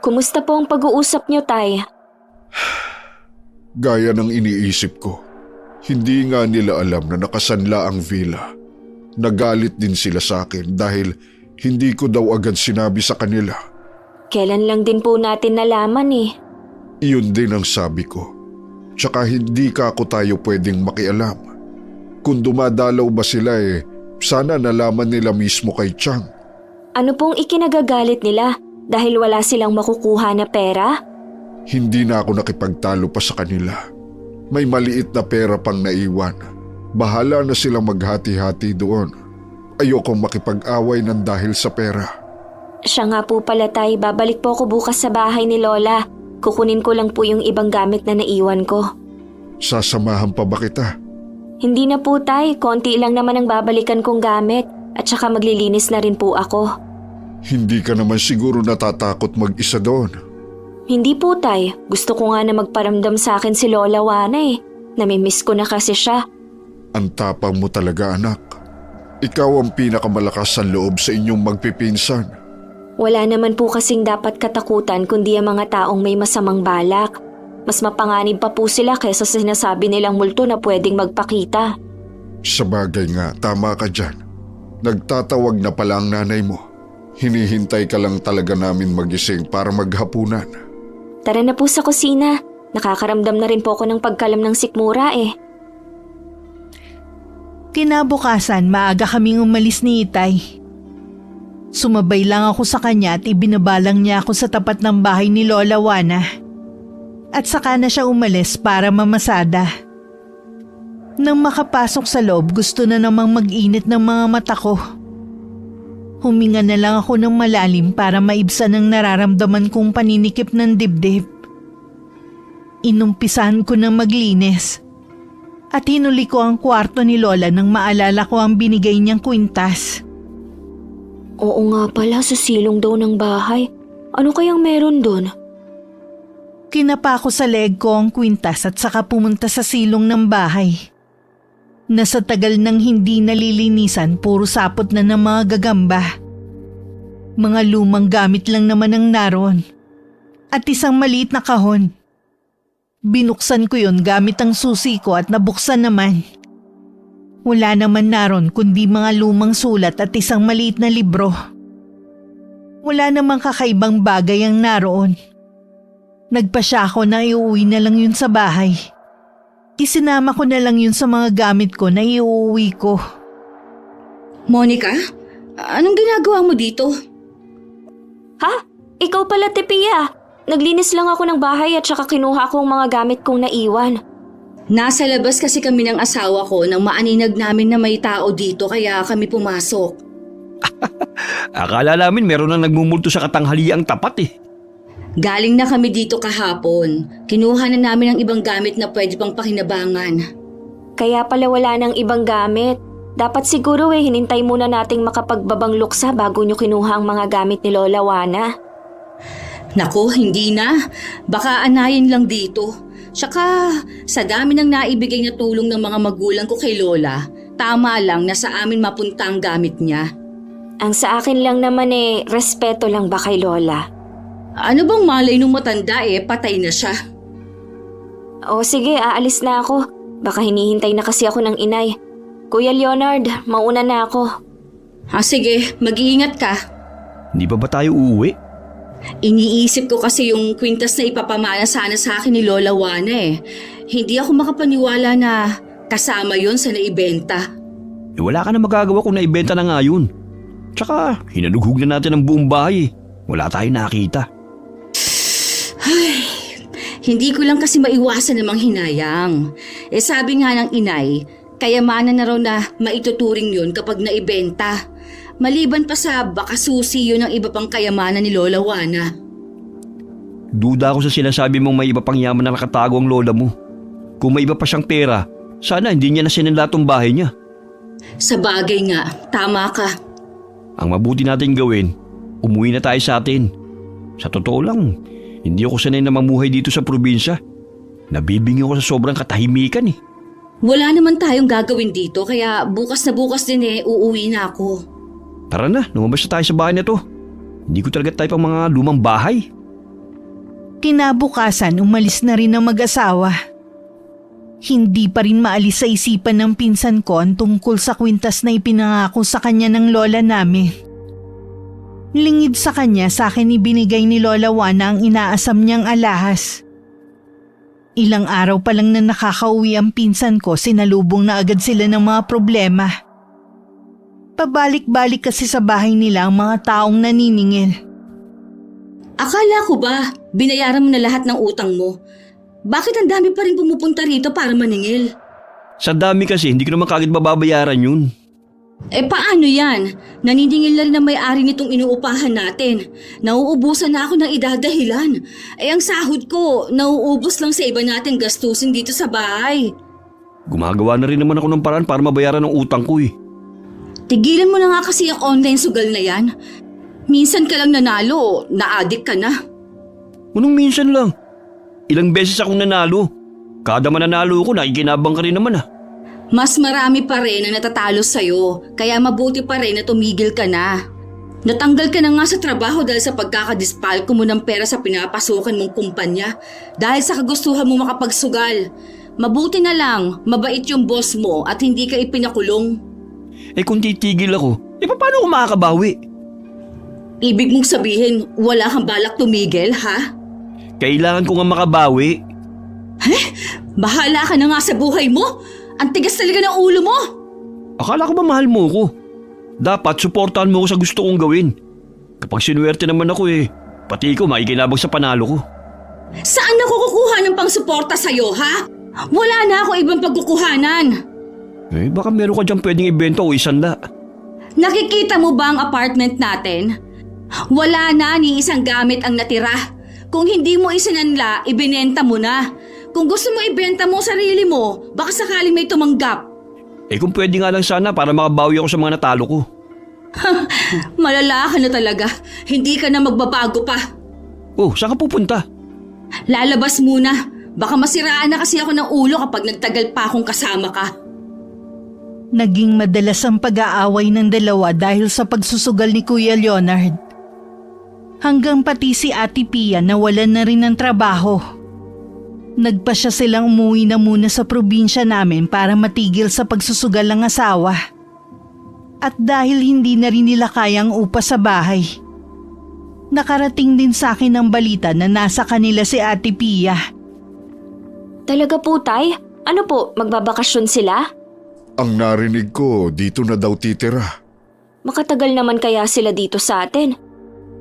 Kumusta po ang pag-uusap niyo, Tay? Gaya ng iniisip ko, hindi nga nila alam na nakasanla ang villa. Nagalit din sila sa akin dahil hindi ko daw agad sinabi sa kanila. Kailan lang din po natin nalaman Iyon din ang sabi ko. Tsaka hindi ka ako tayo pwedeng makialam. Kung dumadalaw ba sila sana nalaman nila mismo kay Chang. Ano pong ikinagagalit nila? Dahil wala silang makukuha na pera? Hindi na ako nakipagtalo pa sa kanila. May maliit na pera pang naiwan. Bahala na silang maghati-hati doon. Ayokong makipag-away ng dahil sa pera. Siya nga po pala, Tay. Babalik po ako bukas sa bahay ni Lola. Kukunin ko lang po yung ibang gamit na naiwan ko. Sasamahan pa ba kita? Hindi na po, Tay. Konti lang naman ang babalikan kong gamit. At saka maglilinis na rin po ako. Hindi ka naman siguro natatakot mag-isa doon. Hindi po, Tay. Gusto ko nga na magparamdam sa akin si Lola Juana Namimiss ko na kasi siya. Ang tapang mo talaga, anak. Ikaw ang pinakamalakas sa loob sa inyong magpipinsan. Wala naman po kasing dapat katakutan kundi ang mga taong may masamang balak. Mas mapanganib pa po sila kaysa sa sinasabi nilang multo na pwedeng magpakita. Sabagay nga, tama ka dyan. Nagtatawag na pala ang nanay mo. Hinihintay ka lang talaga namin magising para maghapunan. Tara na po sa kusina. Nakakaramdam na rin po ako ng pagkalam ng sikmura Kinabukasan, maaga kaming umalis ni Itay. Sumabay lang ako sa kanya at ibinabalang niya ako sa tapat ng bahay ni Lola Juana. at saka na siya umalis para mamasada. Nang makapasok sa loob, gusto na namang mag-init ng mga mata ko. Huminga na lang ako ng malalim para maibsan ang nararamdaman kong paninikip ng dibdib. Inumpisahan ko na maglinis at hinuli ko ang kwarto ni Lola nang maalala ko ang binigay niyang kwintas. Oo nga pala, sa silong daw ng bahay. Ano kayang meron doon? Kinapa ko sa leg ko ang kwintas at saka pumunta sa silong ng bahay. Nasa tagal nang hindi nalilinisan, puro sapot na ng mga gagamba. Mga lumang gamit lang naman ang naroon. At isang maliit na kahon. Binuksan ko yun gamit ang susi ko at nabuksan naman. Wala naman naroon kundi mga lumang sulat at isang maliit na libro. Wala namang kakaibang bagay ang naroon. Nagpasya ako na iuwi na lang yun sa bahay. Isinama ko na lang yun sa mga gamit ko na iuwi ko. Monica, anong ginagawa mo dito? Ha? Ikaw pala, Tepiya. Naglinis lang ako ng bahay at saka kinuha ko ang mga gamit kong naiwan. Nasa labas kasi kami ng asawa ko nang maaninag namin na may tao dito kaya kami pumasok. Akala namin meron na nagmumulto sa katanghaliang tapat eh. Galing na kami dito kahapon. Kinuha na namin ang ibang gamit na pwede pang pakinabangan. Kaya pala wala nang ibang gamit. Dapat siguro hinintay muna nating makapagbabang luksa bago nyo kinuha ang mga gamit ni Lola Juana. Naku, hindi na. Baka anayin lang dito. Tsaka sa dami ng naibigay na tulong ng mga magulang ko kay Lola, tama lang na sa amin mapunta ang gamit niya. Ang sa akin lang naman respeto lang ba kay Lola? Ano bang malay nung matanda patay na siya? O sige, aalis na ako. Baka hinihintay na kasi ako ng inay. Kuya Leonard, mauna na ako. Sige, mag-iingat ka. Hindi ba tayo uuwi? Iniisip ko kasi yung kwintas na ipapamana sana sa akin ni Lola Juana Hindi ako makapaniwala na kasama yon sa naibenta. Wala ka na magagawa kung naibenta na nga yun. Tsaka hinalughog na natin ang buong bahay. Wala tayong nakita. Ay, hindi ko lang kasi maiwasan namang hinayang. Sabi nga ng inay, kayamanan na raw na maituturing yun kapag naibenta. Maliban pa sa baka susi yun ang iba pang kayamanan ni Lola Juana. Duda ako sa sinasabi mong may iba pang yaman na nakatago ang lola mo. Kung may iba pa siyang pera, sana hindi niya na sinanla tong bahay niya. Sa bagay nga, tama ka. Ang mabuti natin gawin, umuwi na tayo sa atin. Sa totoo lang, hindi ako sanay na mamuhay dito sa probinsya. Nabibingi ako sa sobrang katahimikan Wala naman tayong gagawin dito kaya bukas na bukas din uuwi na ako. Tara na, lumabas na tayo sa bahay na to. Hindi ko talaga tayo pang mga lumang bahay. Kinabukasan, umalis na rin ang mag-asawa. Hindi pa rin maalis sa isipan ng pinsan ko ang tungkol sa kwintas na ipinangako sa kanya ng lola namin. Lingid sa kanya, sa akin ibinigay ni Lola Juana ang inaasam niyang alahas. Ilang araw pa lang na nakakauwi ang pinsan ko, sinalubong na agad sila ng mga problema. Pabalik-balik kasi sa bahay nila ang mga taong naniningil. Akala ko ba, binayaran mo na lahat ng utang mo? Bakit ang dami pa rin pumupunta rito para maningil? Sa dami kasi, hindi ko naman kagad mababayaran yun. Paano yan? Naniningil na rin ang may-ari nitong inuupahan natin. Nauubusan na ako ng idadahilan. Ang sahod ko, nauubos lang sa iba natin gastusin dito sa bahay. Gumagawa na rin naman ako ng paraan para mabayaran ng utang ko Tigilan mo na nga kasi ang online sugal na yan. Minsan ka lang nanalo, na-addict ka na. Anong minsan lang? Ilang beses akong nanalo. Kada mananalo ko, nakikinabang ka rin naman Mas marami pa rin na natatalo sa'yo, kaya mabuti pa rin na tumigil ka na. Natanggal ka na nga sa trabaho dahil sa pagkakadispalko mo ng pera sa pinapasukan mong kumpanya dahil sa kagustuhan mo makapagsugal. Mabuti na lang, mabait yung boss mo at hindi ka ipinakulong. Kung titigil ako, paano ako makakabawi? Ibig mong sabihin, wala kang balak tumigil, ha? Kailangan ko nga makabawi. Bahala ka na nga sa buhay mo! Ang tigas talaga ng ulo mo! Akala ko ba mahal mo ko? Dapat suportahan mo ko sa gusto kong gawin. Kapag sinuwerte naman ako pati ko makikinabang sa panalo ko. Saan ako kukuha ng pangsuporta sa'yo, ha? Wala na ako ibang pagkukuhanan. Baka meron ka dyan pwedeng ibenta o isanla. Nakikita mo ba ang apartment natin? Wala na ni isang gamit ang natira. Kung hindi mo isinanla, ibinenta mo na. Kung gusto mo ibenta mo sarili mo, baka sakaling may tumanggap. Kung pwede nga lang sana para makabawi ako sa mga natalo ko. Malala ka na talaga. Hindi ka na magbabago pa. Saan ka pupunta? Lalabas muna. Baka masiraan na kasi ako ng ulo kapag nagtagal pa akong kasama ka. Naging madalas ang pag-aaway ng dalawa dahil sa pagsusugal ni Kuya Leonard. Hanggang pati si Ate Pia nawalan na rin ng trabaho. Nagpasya silang umuwi na muna sa probinsya namin para matigil sa pagsusugal ng asawa. At dahil hindi na rin nila kayang upa sa bahay, nakarating din sa akin ang balita na nasa kanila si Ate Pia. Talaga po, Tay? Ano po, magbabakasyon sila? Ang narinig ko, dito na daw titira. Makatagal naman kaya sila dito sa atin?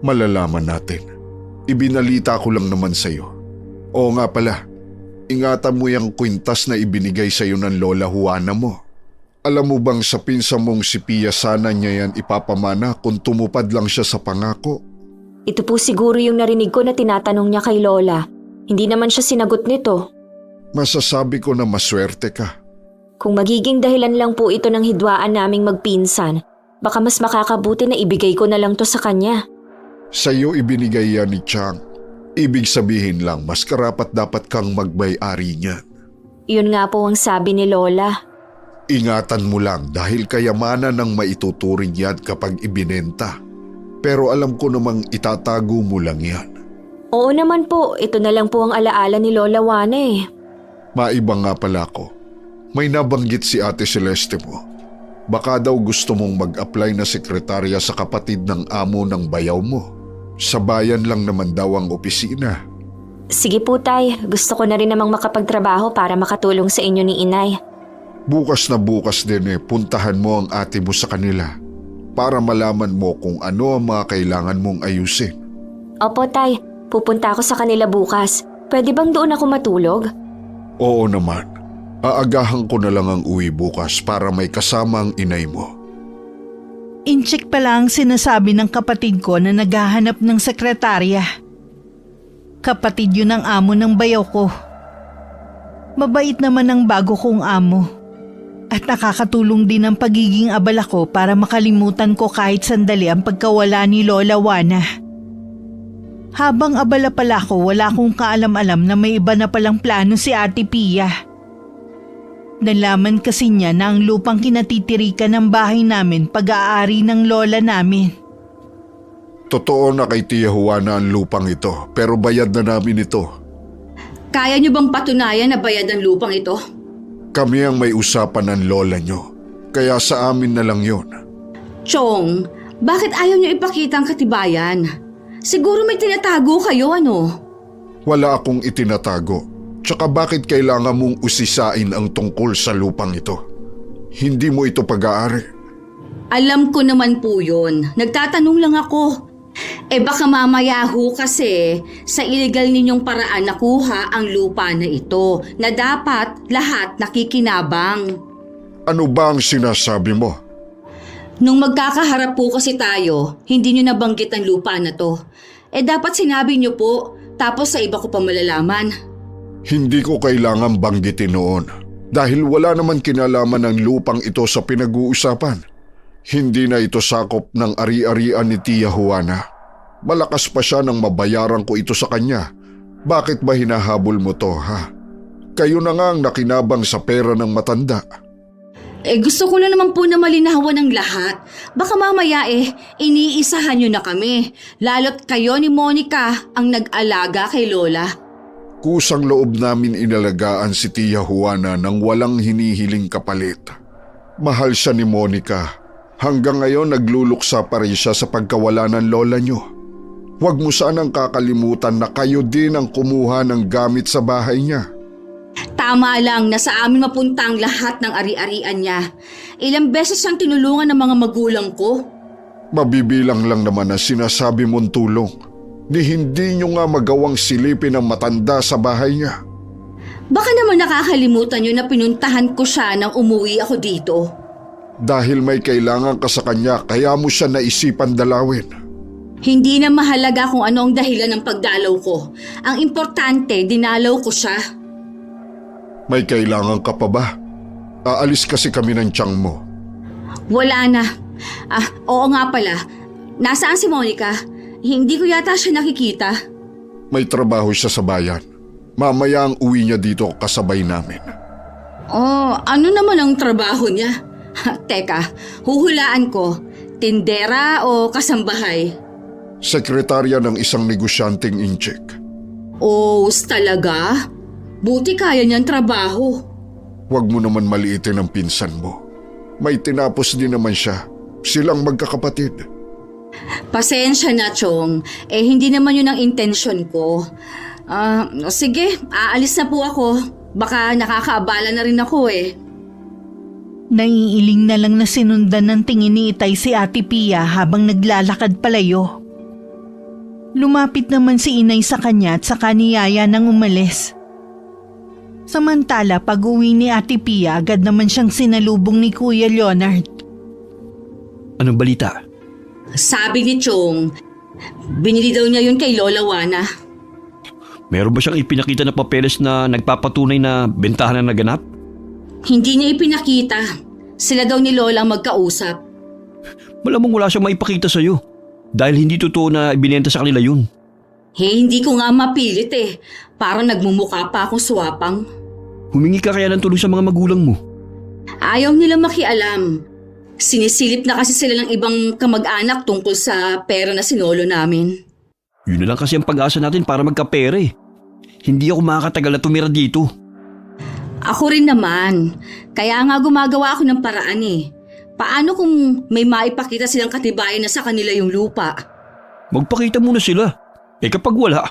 Malalaman natin. Ibinalita ko lang naman sa'yo. Oo nga pala, ingatan mo yung kwintas na ibinigay sa'yo ng Lola Juana mo. Alam mo bang sa pinsa mong si Pia sana niya yan ipapamana kung tumupad lang siya sa pangako? Ito po siguro yung narinig ko na tinatanong niya kay Lola. Hindi naman siya sinagot nito. Masasabi ko na maswerte ka. Kung magiging dahilan lang po ito ng hidwaan naming magpinsan, baka mas makakabuti na ibigay ko na lang to sa kanya. Sa'yo ibinigay yan ni Chang. Ibig sabihin lang mas karapat dapat kang magbay-ari niyan. Yun nga po ang sabi ni Lola. Ingatan mo lang dahil kayamanan ng maituturing yan kapag ibinenta. Pero alam ko namang itatago mo lang yan. Oo naman po, ito na lang po ang alaala ni Lola Juana eh. Maiba nga pala ko. May nabanggit si Ate Celeste mo. Baka daw gusto mong mag-apply na sekretarya sa kapatid ng amo ng bayaw mo. Sa bayan lang naman daw ang opisina. Sige po, Tay. Gusto ko na rin namang makapagtrabaho para makatulong sa inyo ni Inay. Bukas na bukas din puntahan mo ang ate mo sa kanila para malaman mo kung ano ang mga kailangan mong ayusin. Opo, Tay. Pupunta ako sa kanila bukas. Pwede bang doon ako matulog? Oo naman. Aagahan ko na lang ang uwi bukas para may kasama ang inay mo. Incheck pala ang sinasabi ng kapatid ko na naghahanap ng sekretarya. Kapatid yun ang amo ng bayaw ko. Mabait naman ang bago kong amo. At nakakatulong din ang pagiging abala ko para makalimutan ko kahit sandali ang pagkawala ni Lola Juana. Habang abala pala ko, wala akong kaalam-alam na may iba na palang plano si Ate Pia. Nalaman kasi niya na ang lupang kinatitirikan ng bahay namin pag-aari ng lola namin. Totoo na kay Tia Juana ang lupang ito, pero bayad na namin ito. Kaya niyo bang patunayan na bayad ang lupang ito? Kami ang may usapan ng lola niyo, kaya sa amin na lang yon. Chong, bakit ayaw niyo ipakita ang katibayan? Siguro may tinatago kayo, ano? Wala akong itinatago. Tsaka bakit kailangan mong usisain ang tungkol sa lupang ito? Hindi mo ito pag-aari. Alam ko naman po yun. Nagtatanong lang ako. Baka mamaya ho kasi sa illegal ninyong paraan nakuha ang lupa na ito na dapat lahat nakikinabang. Ano ba ang sinasabi mo? Nung magkakaharap po kasi tayo, hindi nyo nabanggit ang lupa na to. Dapat sinabi nyo po, tapos sa iba ko pa malalaman. Hindi ko kailangan banggitin noon dahil wala naman kinalaman ang lupang ito sa pinag-uusapan. Hindi na ito sakop ng ari-arian ni Tia Juana. Malakas pa siya nang mabayaran ko ito sa kanya. Bakit ba hinahabol mo to, ha? Kayo na nga ang nakinabang sa pera ng matanda. Gusto ko lang naman po na malinawan ng lahat. Baka mamaya iniisahan nyo na kami. Lalo't kayo ni Monica ang nag-alaga kay Lola. Kusang loob namin inalagaan si Tia Juana nang walang hinihiling kapalit. Mahal siya ni Monica. Hanggang ngayon nagluluksa pa rin siya sa pagkawala ng lola niyo. Huwag mo sanang kakalimutan na kayo din ang kumuha ng gamit sa bahay niya. Tama lang na sa amin mapunta ang lahat ng ari-arian niya. Ilang beses siyang tinulungan ng mga magulang ko. Mabibilang lang naman na sinasabi mong tulong. ni hindi nyo nga magawang silipin ang matanda sa bahay niya. Baka naman nakakalimutan nyo na pinuntahan ko siya nang umuwi ako dito. Dahil may kailangan ka sa kanya kaya mo siya naisipan dalawin. Hindi na mahalaga kung ano ang dahilan ng pagdalaw ko. Ang importante, dinalaw ko siya. May kailangan ka pa ba? Aalis kasi kami ng tiyang mo. Wala na. Oo nga pala. Nasaan si Monica? Hindi ko yata siya nakikita. May trabaho siya sa bayan. Mamaya ang uwi niya dito kasabay namin. Oh, ano naman ang trabaho niya? Teka, huhulaan ko. Tindera o kasambahay? Sekretarya ng isang negosyanteng incheck. Oh, talaga? Buti kaya niyang trabaho. Huwag mo naman maliitin ang pinsan mo. May tinapos din naman siya. Silang magkakapatid. Pasensya na, Chong. Hindi naman yun ang intensyon ko. Sige, aalis na po ako. Baka nakakaabala na rin ako Naiiling na lang na sinundan ng tingin ni Itay si Ate Pia habang naglalakad palayo. Lumapit naman si Inay sa kanya at saka niyaya nang umalis. Samantala pag-uwi ni Ate Pia agad naman siyang sinalubong ni Kuya Leonard. Anong balita? Sabi ni Chong, binili daw niya yun kay Lola Juana. Meron ba siyang ipinakita na papeles na nagpapatunay na bentahan na naganap? Hindi niya ipinakita. Sila daw ni Lola ang magkausap. Malamang wala siyang maipakita sa'yo dahil hindi totoo na ibinenta sa kanila yun. Hindi ko nga mapilit Parang nagmumukha pa akong swapang. Humingi ka kaya ng tulong sa mga magulang mo? Ayaw nila makialam. Sinisilip na kasi sila ng ibang kamag-anak tungkol sa pera na sinolo namin. Yun na lang kasi ang pag-asa natin para magkapera Hindi ako makakatagal na tumira dito. Ako rin naman. Kaya nga gumagawa ako ng paraan Paano kung may maipakita silang katibayan na sa kanila yung lupa? Magpakita muna sila. Kapag wala,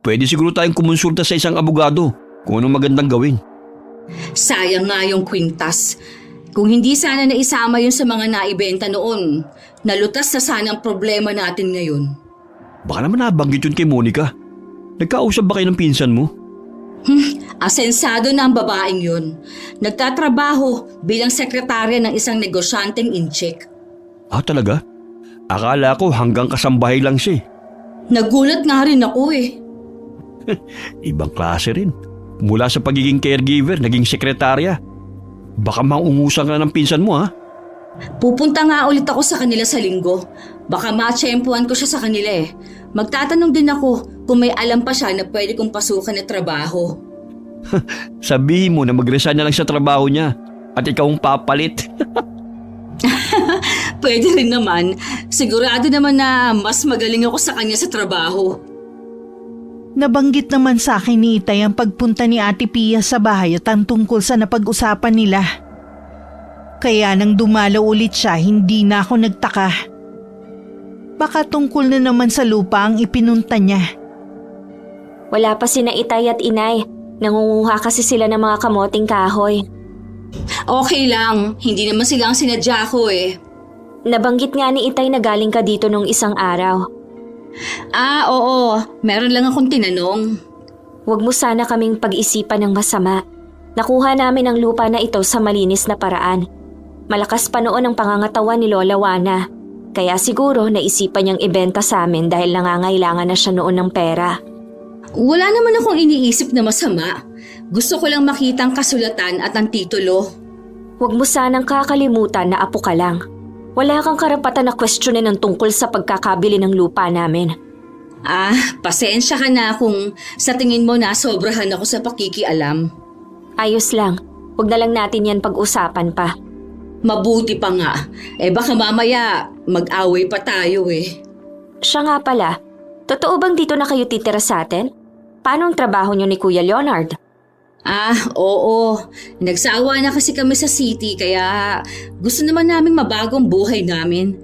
pwede siguro tayong kumonsulta sa isang abogado kung anong magandang gawin. Sayang nga yung kwintas. Kung hindi sana naisama yun sa mga naibenta noon, nalutas na sana ang problema natin ngayon. Baka naman nabanggit yun kay Monica. Nagkausap ba kayo ng pinsan mo? Asensado na ang babaeng yun. Nagtatrabaho bilang sekretarya ng isang negosyanteng incheck. Talaga? Akala ko hanggang kasambahay lang siya. Nagulat nga rin ako Ibang klase rin. Mula sa pagiging caregiver, naging sekretarya. Baka maungusan ka ng pinsan mo Pupunta nga ulit ako sa kanila sa linggo. Baka matsyempuan ko siya sa kanila Magtatanong din ako kung may alam pa siya na pwede kong pasukan na trabaho. Sabihin mo na mag-resign na lang sa trabaho niya at ikaw ang papalit. Pwede rin naman. Sigurado naman na mas magaling ako sa kanya sa trabaho. Nabanggit naman sa akin ni Itay ang pagpunta ni Ate Pia sa bahay at ang tungkol sa napag-usapan nila. Kaya nang dumalaw ulit siya, hindi na ako nagtaka. Baka tungkol na naman sa lupa ang ipinunta niya. Wala pa sina Itay at Inay. Nangunguha kasi sila ng mga kamoting kahoy. Okay lang. Hindi naman sila ang sinadya ko Nabanggit nga ni Itay na galing ka dito nung isang araw. Oo. Meron lang akong tinanong. Huwag mo sana kaming pag-isipan ng masama. Nakuha namin ang lupa na ito sa malinis na paraan. Malakas pa noon ang pangangatawan ni Lola Juana. Kaya siguro naisipan niyang ibenta sa amin dahil nangangailangan na siya noon ng pera. Wala naman akong iniisip na masama. Gusto ko lang makita ang kasulatan at ang titulo. Huwag mo sanang kakalimutan na apo ka lang. Wala kang karapatan na questionin ang tungkol sa pagkakabili ng lupa namin. Pasensya ka na kung sa tingin mo nasobrahan ako sa pakikialam. Ayos lang. Huwag na lang natin yan pag-usapan pa. Mabuti pa nga. Baka mamaya mag-away pa tayo Siya nga pala. Totoo bang dito na kayo titira sa atin? Paano ang trabaho niyo ni Kuya Leonard? Oo. Nagsawa na kasi kami sa city kaya gusto naman naming mabagong buhay namin.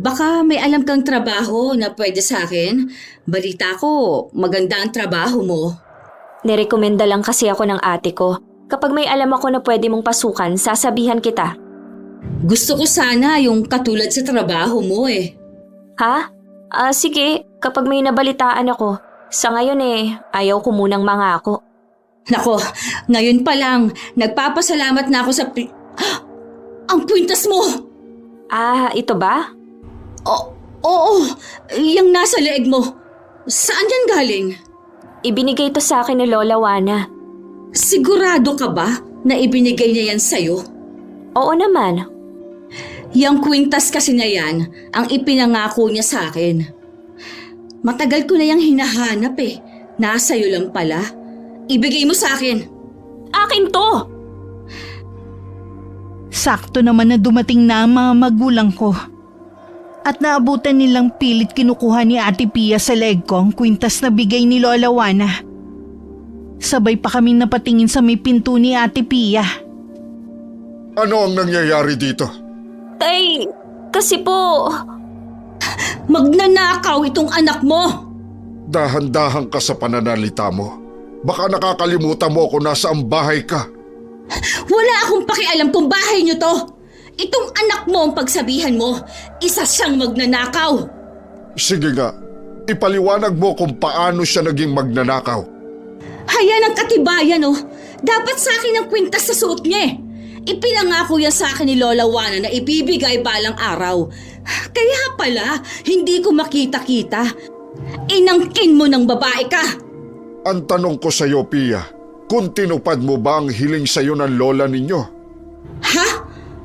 Baka may alam kang trabaho na pwede sa akin. Balita ko, maganda ang trabaho mo. Nirekomenda lang kasi ako ng ate ko. Kapag may alam ako na pwede mong pasukan, sasabihan kita. Gusto ko sana yung katulad sa trabaho mo Ha? Sige. Kapag may nabalitaan ako, sa ngayon ayaw ko munang mangako. Nako, ngayon pa lang, nagpapasalamat na ako sa Ang kwintas mo! Ah, ito ba? Oo, yung nasa leeg mo. Saan yan galing? Ibinigay to sa akin ni Lola Juana. Sigurado ka ba na ibinigay niya yan sa'yo? Oo naman. Yang kwintas kasi na yan ang ipinangako niya sa akin. Matagal ko na yang hinahanap Nasa'yo lang pala. Ibigay mo sa akin. Akin to! Sakto naman na dumating na ang mga magulang ko. At naabutan nilang pilit kinukuha ni Ate Pia sa leeg ko ang kwintas na bigay ni Lola Juana. Sabay pa kaming napatingin sa may pinto ni Ate Pia. Ano ang nangyayari dito? Tay, kasi po... Magnanakaw itong anak mo! Dahan-dahan ka sa pananalita mo. Baka nakakalimutan mo kung nasaan bahay ka. Wala akong pakialam kung bahay niyo to. Itong anak mo ang pagsabihan mo, isa siyang magnanakaw. Sige nga, ipaliwanag mo kung paano siya naging magnanakaw. Hayan ang katibayan Dapat sa akin ang kwintas sa suot niya Ipinangako yan sa akin ni Lola Juana na ibibigay balang araw. Kaya pala, hindi ko makita-kita. Inangkin mo ng babae ka. Ang tanong ko sa iyo, Pia, kung tinupad mo ba ang hiling sa iyo ng lola ninyo? Ha?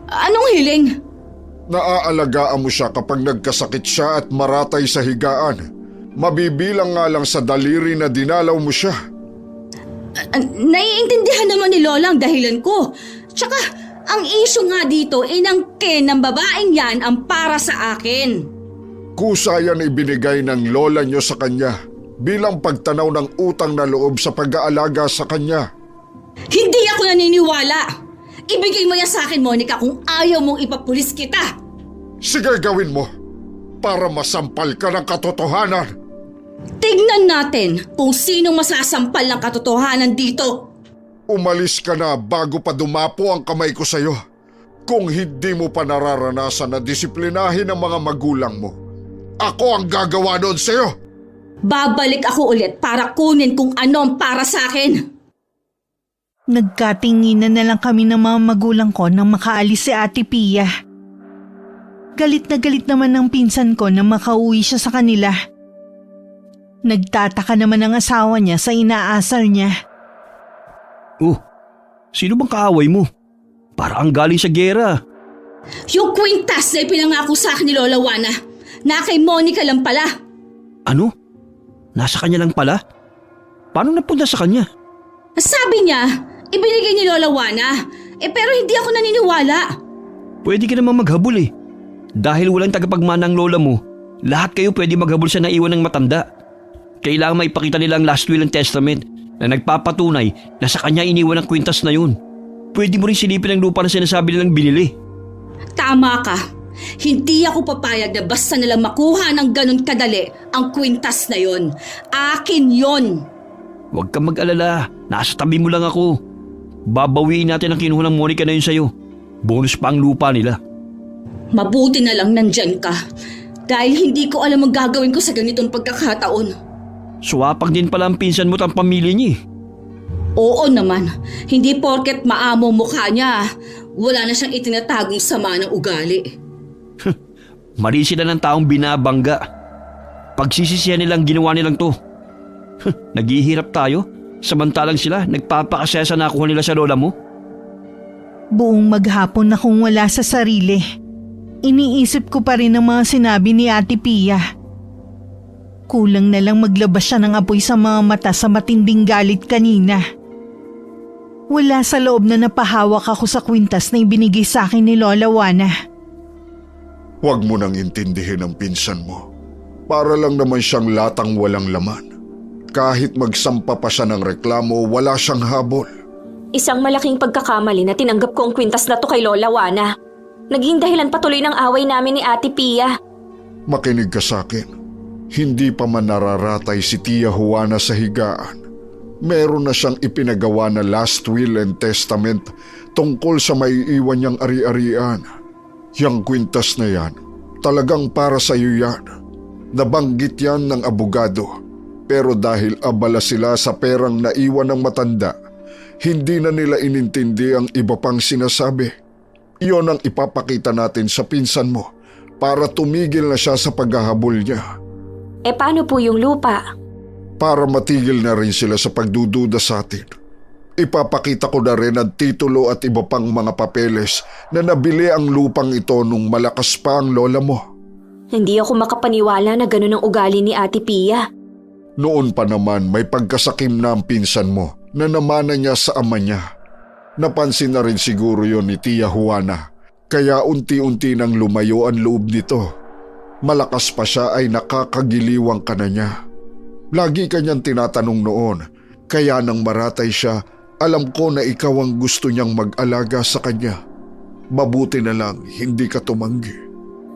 Anong hiling? Naaalagaan mo siya kapag nagkasakit siya at maratay sa higaan. Mabibilang nga lang sa daliri na dinalaw mo siya. Naiintindihan naman ni Lola ang dahilan ko. Tsaka, ang issue nga dito, inangkin ng babaeng yan ang para sa akin. Kusa yan ibinigay ng lola niyo sa kanya bilang pagtanaw ng utang na loob sa pag-aalaga sa kanya. Hindi ako naniniwala. Ibigay mo yan sa akin, Monica, kung ayaw mong ipapulis kita. Sige, gawin mo para masampal ka ng katotohanan. Tignan natin kung sinong masasampal ng katotohanan dito. Umalis ka na bago pa dumapo ang kamay ko sa'yo. Kung hindi mo pa nararanasan na disiplinahin ang mga magulang mo, ako ang gagawa doon sa'yo. Babalik ako ulit para kunin kung ano ang para sa akin. Nagkatinginan na lang kami ng mga magulang ko nang makaalis si Ate Pia. Galit na galit naman ng pinsan ko na makauwi siya sa kanila. Nagtataka naman ang asawa niya sa inaasar niya. Oh, sino bang kaaway mo? Para ang galing sa gera. Yung kwintas na ipinangako sa akin ni Lola Juana, na kay Monica lang pala. Ano? Nasa kanya lang pala? Paano napunta sa kanya? Sabi niya, ibinigay ni Lola Juana, pero hindi ako naniniwala. Pwede ka naman maghabol Dahil walang tagapagmana ang lola mo, lahat kayo pwede maghabol sa naiwan ng matanda. Kailangan maipakita nila ang last will and testament na nagpapatunay na sa kanya iniwan ang kwintas na yun. Pwede mo rin silipin ang lupa na sinasabi nilang binili. Tama ka. Hindi ako papayag na basta nalang makuha ng ganun kadali ang kwintas na yon. Akin yon. Huwag kang mag-alala. Nasa tabi mo lang ako. Babawiin natin ang kinuha ng Monica na yun sa'yo. Bonus pa ang lupa nila. Mabuti na lang nandyan ka. Dahil hindi ko alam ang gagawin ko sa ganitong pagkakataon. Suwapag din pala ang pinsan mo at ang pamilya niya Oo naman. Hindi porket maamo mukha niya, wala na siyang itinatagong sama ng ugali. Mali sila ng taong binabangga. Pagsisisihan nilang ginawa nilang to. Naghihirap tayo, samantalang sila nagpapakasaya sa nakuha nila sa lola mo. Buong maghapon akong wala sa sarili. Iniisip ko pa rin ang mga sinabi ni Ate Pia. Kulang na lang maglabas siya ng apoy sa mga mata sa matinding galit kanina. Wala sa loob na napahawak ako sa kwintas na ibinigay sa akin ni Lola Juana. Huwag mo nang intindihin ang pinsan mo. Para lang naman siyang latang walang laman. Kahit magsampa pa siya ng reklamo, wala siyang habol. Isang malaking pagkakamali na tinanggap ko ang kwintas na to kay Lola Juana. Naging dahilan patuloy ng away namin ni Ate Pia. Makinig ka sa akin. Hindi pa man nararatay si Tia Juana sa higaan. Meron na siyang ipinagawa na last will and testament tungkol sa maiiwan niyang ari-arian. Yang kwintas na yan, talagang para sa iyo yan. Nabanggit yan ng abogado, pero dahil abala sila sa perang naiwan ng matanda, hindi na nila inintindi ang iba pang sinasabi. Iyon ang ipapakita natin sa pinsan mo para tumigil na siya sa paghahabol niya. Paano po yung lupa? Para matigil na rin sila sa pagdududa sa atin. Ipapakita ko na rin ang titulo at iba pang mga papeles na nabili ang lupang ito nung malakas pa ang lola mo. Hindi ako makapaniwala na ganun ang ugali ni Ate Pia. Noon pa naman may pagkasakim na ang pinsan mo na namana niya sa ama niya. Napansin na rin siguro yon ni Tia Juana, kaya unti-unti nang lumayo ang loob nito. Malakas pa siya ay nakakagiliwang ka na niya. Lagi kanyang tinatanong noon, kaya nang maratay siya, alam ko na ikaw ang gusto niyang mag-alaga sa kanya. Mabuti na lang hindi ka tumanggi.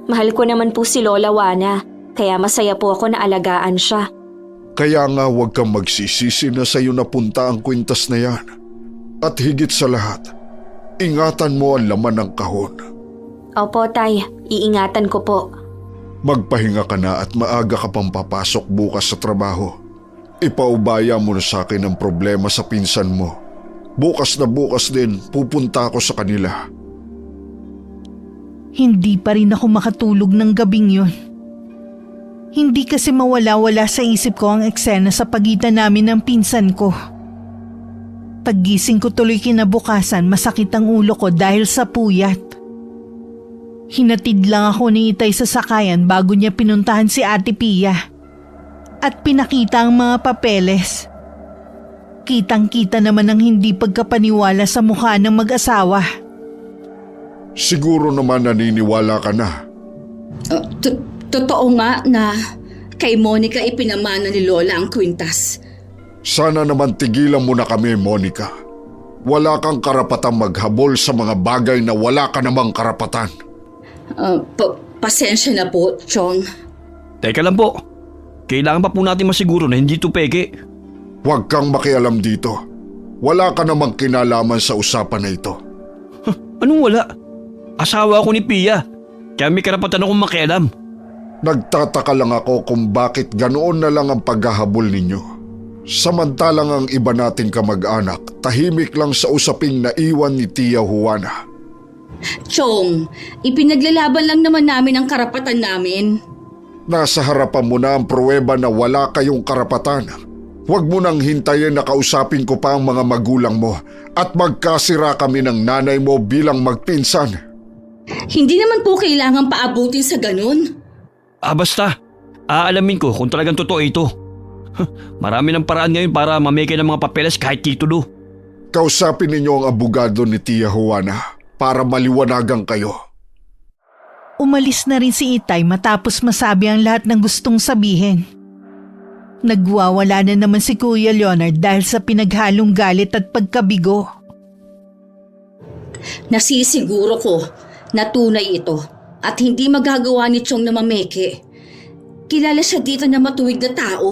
Mahal ko naman po si Lola Juana, kaya masaya po ako na alagaan siya. Kaya nga huwag kang magsisisi na sa'yo napunta ang kwintas na yan. At higit sa lahat, ingatan mo ang laman ng kahon. Opo, Tay. Iingatan ko po. Magpahinga ka na at maaga ka pang papasok bukas sa trabaho. Ipaubaya mo na sa akin ang problema sa pinsan mo. Bukas na bukas din pupunta ako sa kanila. Hindi pa rin ako makatulog ng gabing yun. Hindi kasi mawala-wala sa isip ko ang eksena sa pagitan namin ng pinsan ko. Paggising ko tuloy kinabukasan, masakit ang ulo ko dahil sa puyat. Hinatid lang ako ni Itay sa sakayan bago niya pinuntahan si Ate Pia. At pinakita ang mga papeles. Kitang-kita naman ang hindi pagkapaniwala sa mukha ng mag-asawa. Siguro naman naniniwala ka na. Totoo nga na kay Monica ipinamana ni Lola ang kwintas. Sana naman tigilan mo na kami, Monica. Wala kang karapatang maghabol sa mga bagay na wala ka namang karapatan. Pasensya na po, Chong. Teka lang po. Kailangan pa po natin masiguro na hindi to peke. Huwag kang makialam dito. Wala ka namang kinalaman sa usapan na ito. Anong wala? Asawa ako ni Pia. Kaya may karapatan akong makialam. Nagtataka lang ako kung bakit ganoon na lang ang paghahabol ninyo. Samantalang ang iba nating kamag-anak, tahimik lang sa usaping naiwan ni Tia Juana. Chong, ipinaglalaban lang naman namin ang karapatan namin. Nasa harapan mo na ang pruweba na wala kayong karapatan. Huwag mo nang hintayin na kausapin ko pa ang mga magulang mo at magkasira kami ng nanay mo bilang magpinsan. Hindi naman po kailangan paabutin sa ganun. Basta. Aalamin ko kung talagang totoo ito. Marami ng paraan ngayon para mameke ng mga papeles kahit titulo. Kausapin ninyo ang abogado ni Tia Juana para maliwanagan kayo. Umalis na rin si Itay matapos masabi ang lahat ng gustong sabihin. Nagwawala na naman si Kuya Leonard dahil sa pinaghalong galit at pagkabigo. Nasisiguro ko na tunay ito at hindi magagawa ni Chong na mameke. Kilala siya dito na matuwid na tao.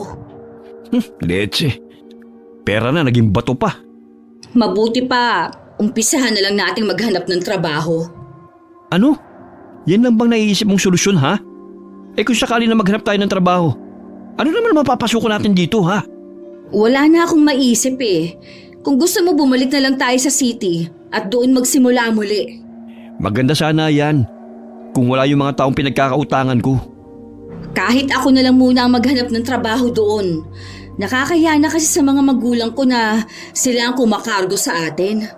Leche. Pera na naging bato pa. Mabuti pa, umpisahan na lang nating maghanap ng trabaho. Ano? Yan lang bang naiisip mong solusyon, ha? Kung sakali na maghanap tayo ng trabaho, ano naman mapapasukan natin dito, ha? Wala na akong maisip eh. Kung gusto mo bumalik na lang tayo sa city at doon magsimula muli. Maganda sana yan kung wala yung mga taong pinagkakautangan ko. Kahit ako na lang muna ang maghanap ng trabaho doon. Nakakaya na kasi sa mga magulang ko na sila ang kumakargo sa atin.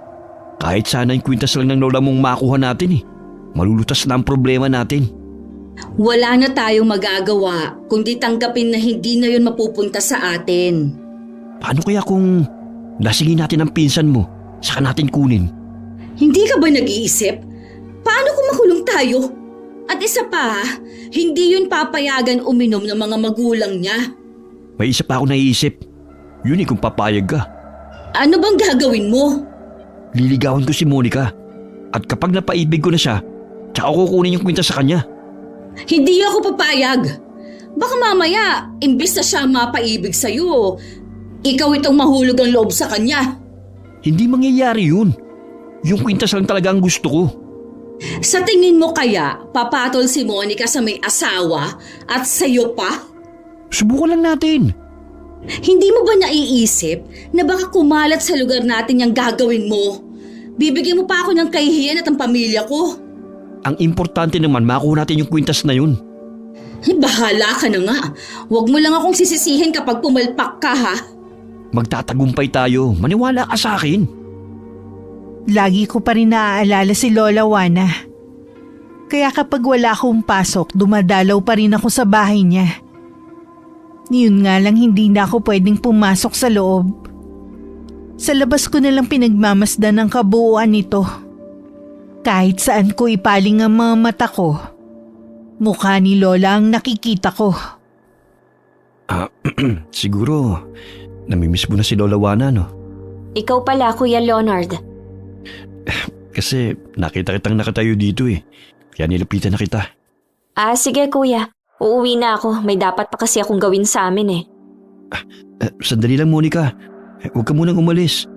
Kahit sana yung kwintas lang ng lola mong makuha natin eh. Malulutas na ang problema natin. Wala na tayong magagawa kundi tanggapin na hindi na yun mapupunta sa atin. Paano kaya kung lasingin natin ang pinsan mo, saka natin kunin? Hindi ka ba nag-iisip? Paano kung makulong tayo? At isa pa, hindi yun papayagan uminom ng mga magulang niya. May isa pa ako naiisip. Yun kung papayag ka. Ano bang gagawin mo? Liligawan ko si Monica. At kapag napaibig ko na siya, tsaka kukunin yung kwintas sa kanya. Hindi ako papayag. Baka mamaya, imbis na siya mapaibig sa'yo, ikaw itong mahulog ang loob sa kanya. Hindi mangyayari yun. Yung kwintas lang talaga ang gusto ko. Sa tingin mo kaya, papatol si Monica sa may asawa at sa'yo pa? Subukan lang natin. Hindi mo ba naiisip na baka kumalat sa lugar natin yung gagawin mo? Bibigyan mo pa ako ng kahihiyan at ang pamilya ko. Ang importante naman, makuha natin yung kwintas na yun. Bahala ka na nga. Huwag mo lang akong sisisihin kapag pumalpak ka, ha? Magtatagumpay tayo. Maniwala ka sa akin. Lagi ko pa rin naaalala si Lola Juana. Kaya kapag wala akong pasok, dumadalaw pa rin ako sa bahay niya. Yun nga lang hindi na ako pwedeng pumasok sa loob. Sa labas ko na lang pinagmamasdan ang kabuuan nito. Kahit saan ko ipaling ang mga mata ko, mukha ni Lola ang nakikita ko. Siguro, namimiss mo na si Lola Juana, no? Ikaw pala, Kuya Leonard. Kasi nakita kitang nakatayo dito eh. Kaya nilapitan na kita. Sige kuya. Uuwi na ako. May dapat pa kasi akong gawin sa amin eh. Sandali lang, Monica. Huwag ka munang umalis.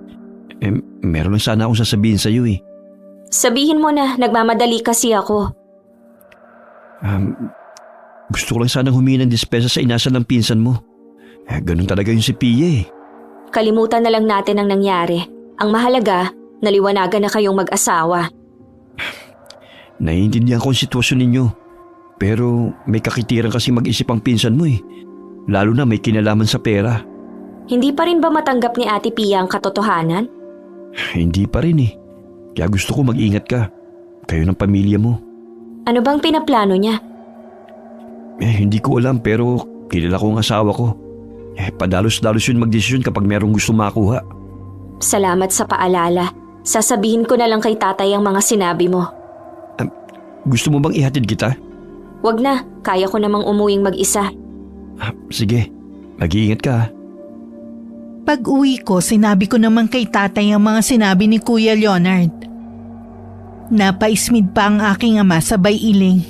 Meron lang sana akong sasabihin sa'yo eh. Sabihin mo na, nagmamadali kasi ako. Gusto ko lang sanang humingi ng dispensa sa inasal ng pinsan mo. Ganun talaga yung si Pia eh. Kalimutan na lang natin ang nangyari. Ang mahalaga, naliwanagan na kayong mag-asawa. Naiintindihan ko ang sitwasyon ninyo. Pero may kakitiran kasi mag-isip ang pinsan mo eh. Lalo na may kinalaman sa pera. Hindi pa rin ba matanggap ni Ate Pia ang katotohanan? Hindi pa rin eh. Kaya gusto ko mag-ingat ka. Kayo ng pamilya mo. Ano bang pinaplano niya? Hindi ko alam pero kilala ko ang asawa ko. Padalos-dalos yun magdesisyon kapag merong gusto makuha. Salamat sa paalala. Sasabihin ko na lang kay tatay ang mga sinabi mo. Gusto mo bang ihatid kita? Wag na, kaya ko namang umuwing mag-isa. Sige, mag-iingat ka. Pag uwi ko, sinabi ko naman kay tatay ang mga sinabi ni Kuya Leonard. Napaismid pa ang aking ama sabay iling.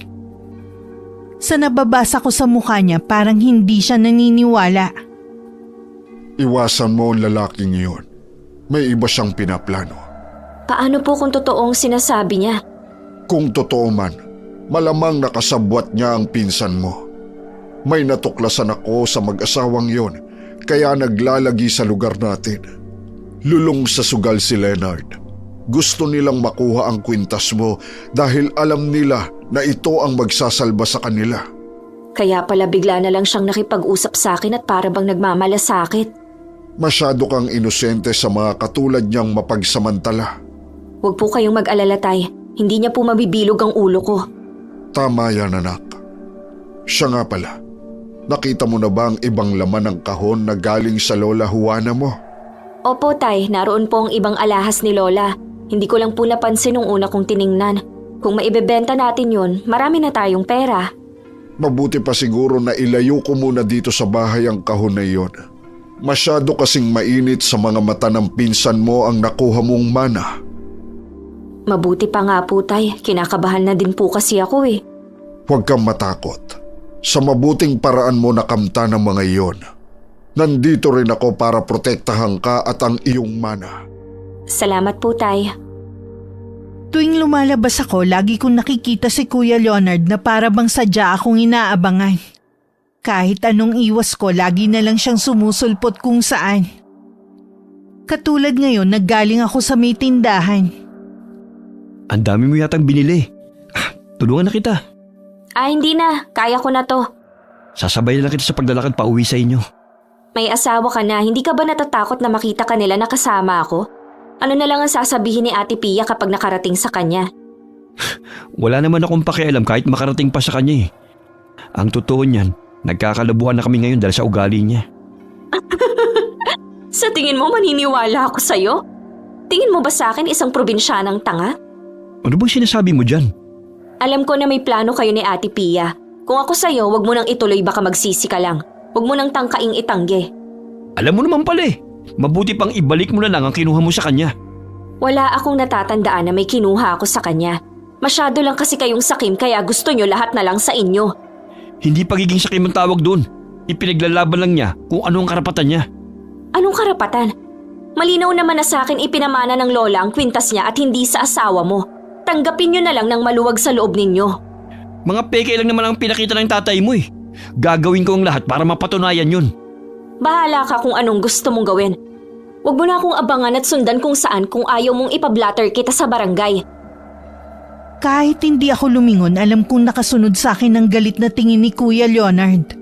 Sa nababasa ko sa mukha niya parang hindi siya naniniwala. Iwasan mo ang lalaking iyon. May iba siyang pinaplano. Paano po kung totoong sinasabi niya? Kung totoo man, malamang nakasabwat niya ang pinsan mo. May natuklasan ako sa mag-asawang yon, kaya naglalagi sa lugar natin. Lulong sa sugal si Leonard. Gusto nilang makuha ang kwintas mo dahil alam nila na ito ang magsasalba sa kanila. Kaya pala bigla na lang siyang nakipag-usap sa akin at para bang nagmamalasakit. Masyado kang inosente sa mga katulad niyang mapagsamantala. Huwag po kayong mag-alala, tay. Hindi niya po mabibilog ang ulo ko. Tama yan, anak. Siya nga pala. Nakita mo na ba ang ibang laman ng kahon na galing sa Lola Juana mo? Opo, tay. Naroon po ang ibang alahas ni Lola. Hindi ko lang po napansin nung una kong tiningnan. Kung maibebenta natin yun, marami na tayong pera. Mabuti pa siguro na ilayo ko muna dito sa bahay ang kahon na iyon. Masyado kasing mainit sa mga mata ng pinsan mo ang nakuha mong mana. Mabuti pa nga po, tay. Kinakabahan na din po kasi ako eh. Huwag kang matakot. Sa mabuting paraan mo nakamta ng mga iyon. Nandito rin ako para protektahan ka at ang iyong mana. Salamat po, tay. Tuwing lumalabas ako, lagi kong nakikita si Kuya Leonard na para bang sadya akong inaabangan. Kahit anong iwas ko, lagi na lang siyang sumusulpot kung saan. Katulad ngayon, naggaling ako sa may tindahan. Ang dami mo yatang binili. Tulungan na kita. Hindi na. Kaya ko na to. Sasabay na lang kita sa paglalakad pa uwi sa inyo. May asawa ka na. Hindi ka ba natatakot na makita ka nila na kasama ako? Ano na lang ang sasabihin ni Ate Pia kapag nakarating sa kanya? Wala naman akong pakialam kahit makarating pa sa kanya eh. Ang totoo niyan, nagkakalabuhan na kami ngayon dahil sa ugali niya. Sa tingin mo maniniwala ako sa'yo? Tingin mo ba sa akin isang probinsyanang tanga? Ano bang sinasabi mo dyan? Alam ko na may plano kayo ni Ate Pia. Kung ako sa'yo, wag mo nang ituloy baka magsisi ka lang. Wag mo nang tangkaing itangge. Alam mo naman pala eh. Mabuti pang ibalik mo na lang ang kinuha mo sa kanya. Wala akong natatandaan na may kinuha ako sa kanya. Masyado lang kasi kayong sakim kaya gusto nyo lahat na lang sa inyo. Hindi pagiging sakim ang tawag doon. Ipinaglalaban lang niya kung ano ang karapatan niya. Anong karapatan? Malinaw naman na sa akin ipinamana ng lola ang kwintas niya at hindi sa asawa mo. tanggapin nyo na lang ng maluwag sa loob ninyo. Mga peke lang naman ang pinakita ng tatay mo eh. Gagawin ko ang lahat para mapatunayan yun. Bahala ka kung anong gusto mong gawin. Huwag mo na akong abangan at sundan kung saan kung ayaw mong ipablatter kita sa barangay. Kahit hindi ako lumingon, alam kong nakasunod sa akin ang galit na tingin ni Kuya Leonard.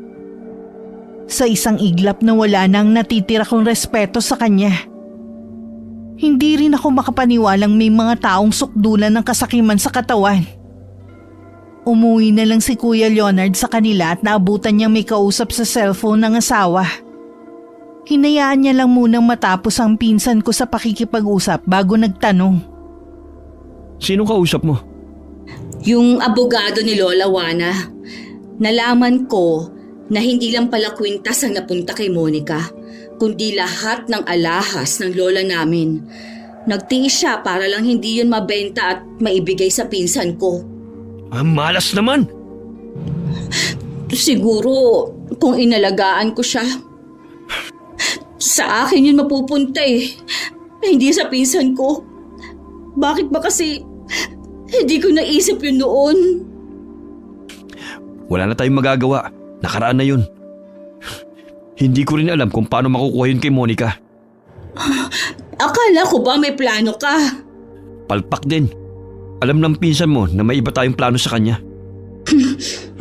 Sa isang iglap na wala nang natitira kong respeto sa kanya. Hindi rin ako makapaniwalang may mga taong sukdulan ng kasakiman sa katawan. Umuwi na lang si Kuya Leonard sa kanila at naabutan niyang may kausap sa cellphone ng asawa. Hinayaan niya lang munang matapos ang pinsan ko sa pakikipag-usap bago nagtanong. Sinong kausap mo? Yung abogado ni Lola Juana. Nalaman ko na hindi lang pala kwintas ang napunta kay Monica, kundi lahat ng alahas ng lola namin. Nagtiis siya para lang hindi yun mabenta at maibigay sa pinsan ko. Malas naman! Siguro kung inalagaan ko siya, sa akin yun mapupunta eh. Hindi sa pinsan ko. Bakit ba kasi hindi ko naisip yun noon? Wala na tayong magagawa. Nakaraan na yun. Hindi ko rin alam kung paano makukuha yun kay Monica. Akala ko ba may plano ka? Palpak din. Alam ng pinsan mo na may iba tayong plano sa kanya.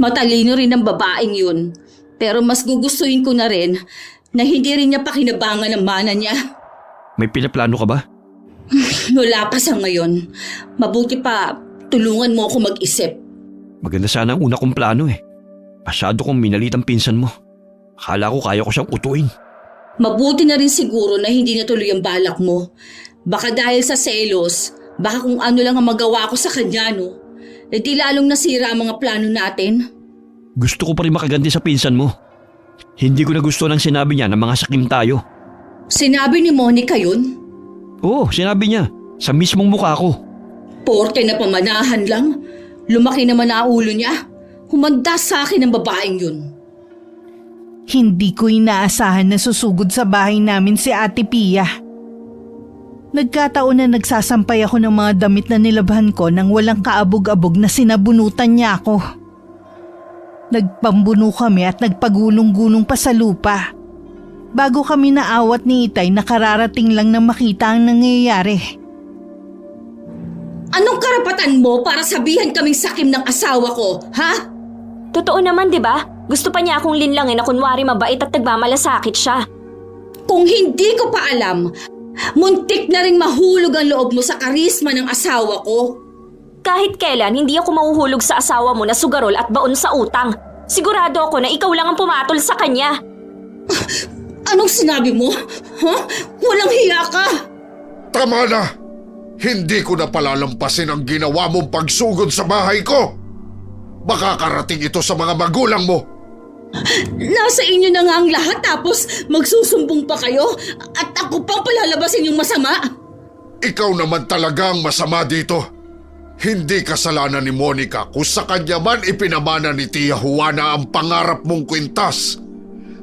Matalino rin ang babaeng yun. Pero mas gugustuhin ko na rin na hindi rin niya pakinabangan ang mana niya. May pinaplano ka ba? Wala pa sa ngayon. Mabuti pa, tulungan mo ako mag-isip. Maganda sana ang una kong plano eh. Masyado kong minalit ang pinsan mo. Akala ko kaya ko siyang utuin. Mabuti na rin siguro na hindi natuloy ang balak mo. Baka dahil sa selos, baka kung ano lang ang magawa ko sa kanya, no? E di lalong nasira ang mga plano natin. Gusto ko pa rin makaganti sa pinsan mo. Hindi ko na gusto ng sinabi niya na mga sakim tayo. Sinabi ni Monica yun? Oo, sinabi niya. Sa mismong mukha ko. Porke na pamanahan lang. Lumaki naman na ulo niya. Humanda sa akin ang babaeng yun. Hindi ko inaasahan na susugod sa bahay namin si Ate Pia. Nagkataon na nagsasampay ako ng mga damit na nilabhan ko nang walang kaabog-abog na sinabunutan niya ako. Nagpambuno kami at nagpagulong-gulong pa sa lupa. Bago kami naawat ni Itay, nakararating lang na makita ang nangyayari. Anong karapatan mo para sabihan kaming sakim ng asawa ko, ha? Totoo naman, di ba? Gusto pa niya akong linlangin na kunwari mabait at nagmamalasakit siya. Kung hindi ko pa alam, muntik na rin mahulog ang loob mo sa karisma ng asawa ko. Kahit kailan, hindi ako mahuhulog sa asawa mo na sugarol at baon sa utang. Sigurado ako na ikaw lang ang pumatol sa kanya. Anong sinabi mo? Ha? Walang hiya ka! Tama na! Hindi ko na palalampasin ang ginawa mong pagsugod sa bahay ko! Baka karating ito sa mga magulang mo! Nasa inyo na nga ang lahat tapos magsusumbong pa kayo at ako pang palalabasin yung masama. Ikaw naman talaga ang masama dito. Hindi kasalanan ni Monica kung sa kanya man ipinamana ni Tia Juana ang pangarap mong kwintas.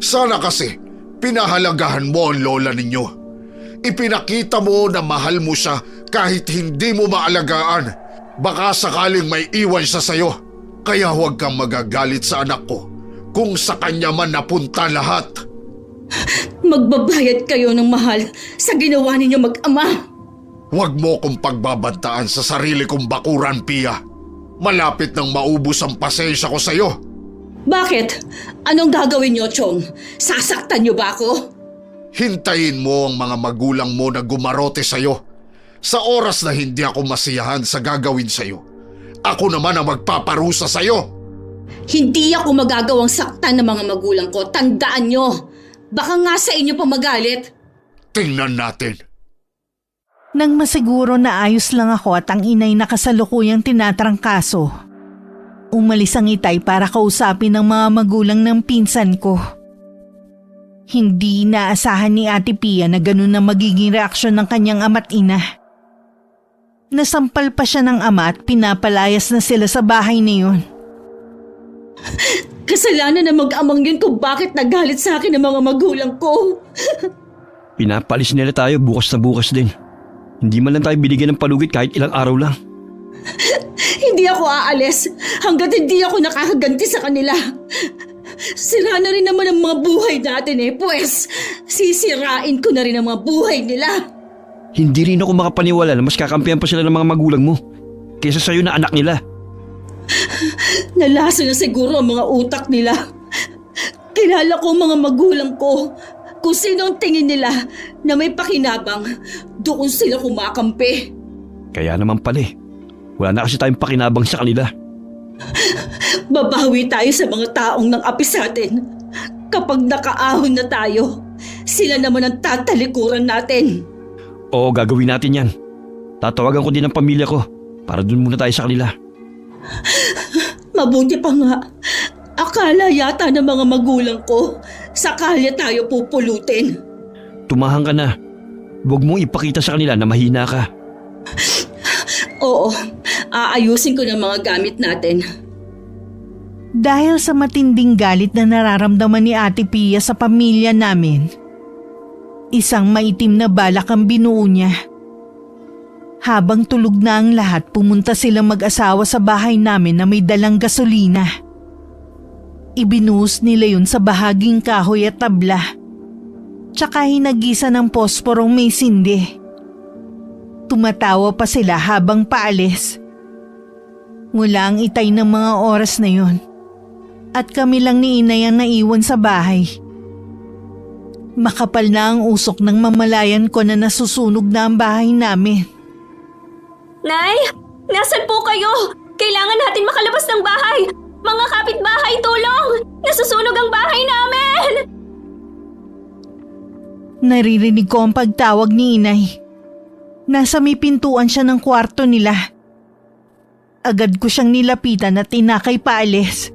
Sana kasi pinahalagahan mo ang lola ninyo. Ipinakita mo na mahal mo siya kahit hindi mo maalagaan. Baka sakaling may iwan siya sa'yo. Kaya huwag kang magagalit sa anak ko kung sa kanya man napunta lahat. Magbabayad kayo ng mahal sa ginawa ninyo mag-ama. Huwag mo kong pagbabantaan sa sarili kong bakuran, Pia. Malapit nang maubos ang pasensya ko sa'yo. Bakit? Anong gagawin niyo, Chong? Sasaktan niyo ba ako? Hintayin mo ang mga magulang mo na gumarote sa'yo. Sa oras na hindi ako masiyahan sa gagawin sa'yo, ako naman ang magpaparusa sa'yo. Hindi ako magagawang saktan ng mga magulang ko. Tandaan niyo. Baka nga sa inyo pa magalit. Tingnan natin. Nang masiguro na ayos lang ako at ang inay na kasalukuyang tinatrangkaso, umalis ang Itay para kausapin ng mga magulang ng pinsan ko. Hindi inaasahan ni Ate Pia na ganun na magiging reaksyon ng kanyang ama't ina. Nasampal pa siya ng ama at pinapalayas na sila sa bahay na yun. Kasalanan na mag-amang yun kung bakit nagalit sa akin ng mga magulang ko. Pinapalis nila tayo bukas na bukas din. Hindi man lang tayo binigyan ng palugit kahit ilang araw lang. Hindi ako aalis hanggat hindi ako nakakaganti sa kanila. Sira na rin naman ang mga buhay natin pues sisirain ko na rin ang mga buhay nila. Hindi rin ako makapaniwala na mas kakampihan pa sila ng mga magulang mo kaysa sa'yo na anak nila. Nalaso na siguro ang mga utak nila. Kilala ko ang mga magulang ko. Kung sino ang tingin nila na may pakinabang, doon sila kumakampi. Kaya naman pala wala na kasi tayong pakinabang sa kanila. Babawi tayo sa mga taong nang api sa atin. Kapag nakaahon na tayo, sila naman ang tatalikuran natin. Oo, gagawin natin yan. Tatawagan ko din ang pamilya ko para dun muna tayo sa kanila. Mabuti pa nga. Akala yata ng mga magulang ko, sa kalye tayo pupulutin. Tumahan ka na. Huwag mong ipakita sa kanila na mahina ka. Oo, aayusin ko ng mga gamit natin. Dahil sa matinding galit na nararamdaman ni Ate Pia sa pamilya namin, isang maitim na balak ang binuo niya. Habang tulog na ang lahat, pumunta silang mag-asawa sa bahay namin na may dalang gasolina. Ibinuhos nila yun sa bahaging kahoy at tabla. Tsaka hinagisa ng posporong may sindi. Tumatawa pa sila habang paalis. Wala ang Itay ng mga oras na yun. At kami lang ni Inay ang naiwan sa bahay. Makapal na ang usok ng mamalayan ko na nasusunog na ang bahay namin. Nay! Nasaan po kayo? Kailangan natin makalabas ng bahay! Mga kapitbahay, tulong! Nasusunog ang bahay namin! Naririnig ko ang pagtawag ni Inay. Nasa may pintuan siya ng kwarto nila. Agad ko siyang nilapitan at tinakay paalis.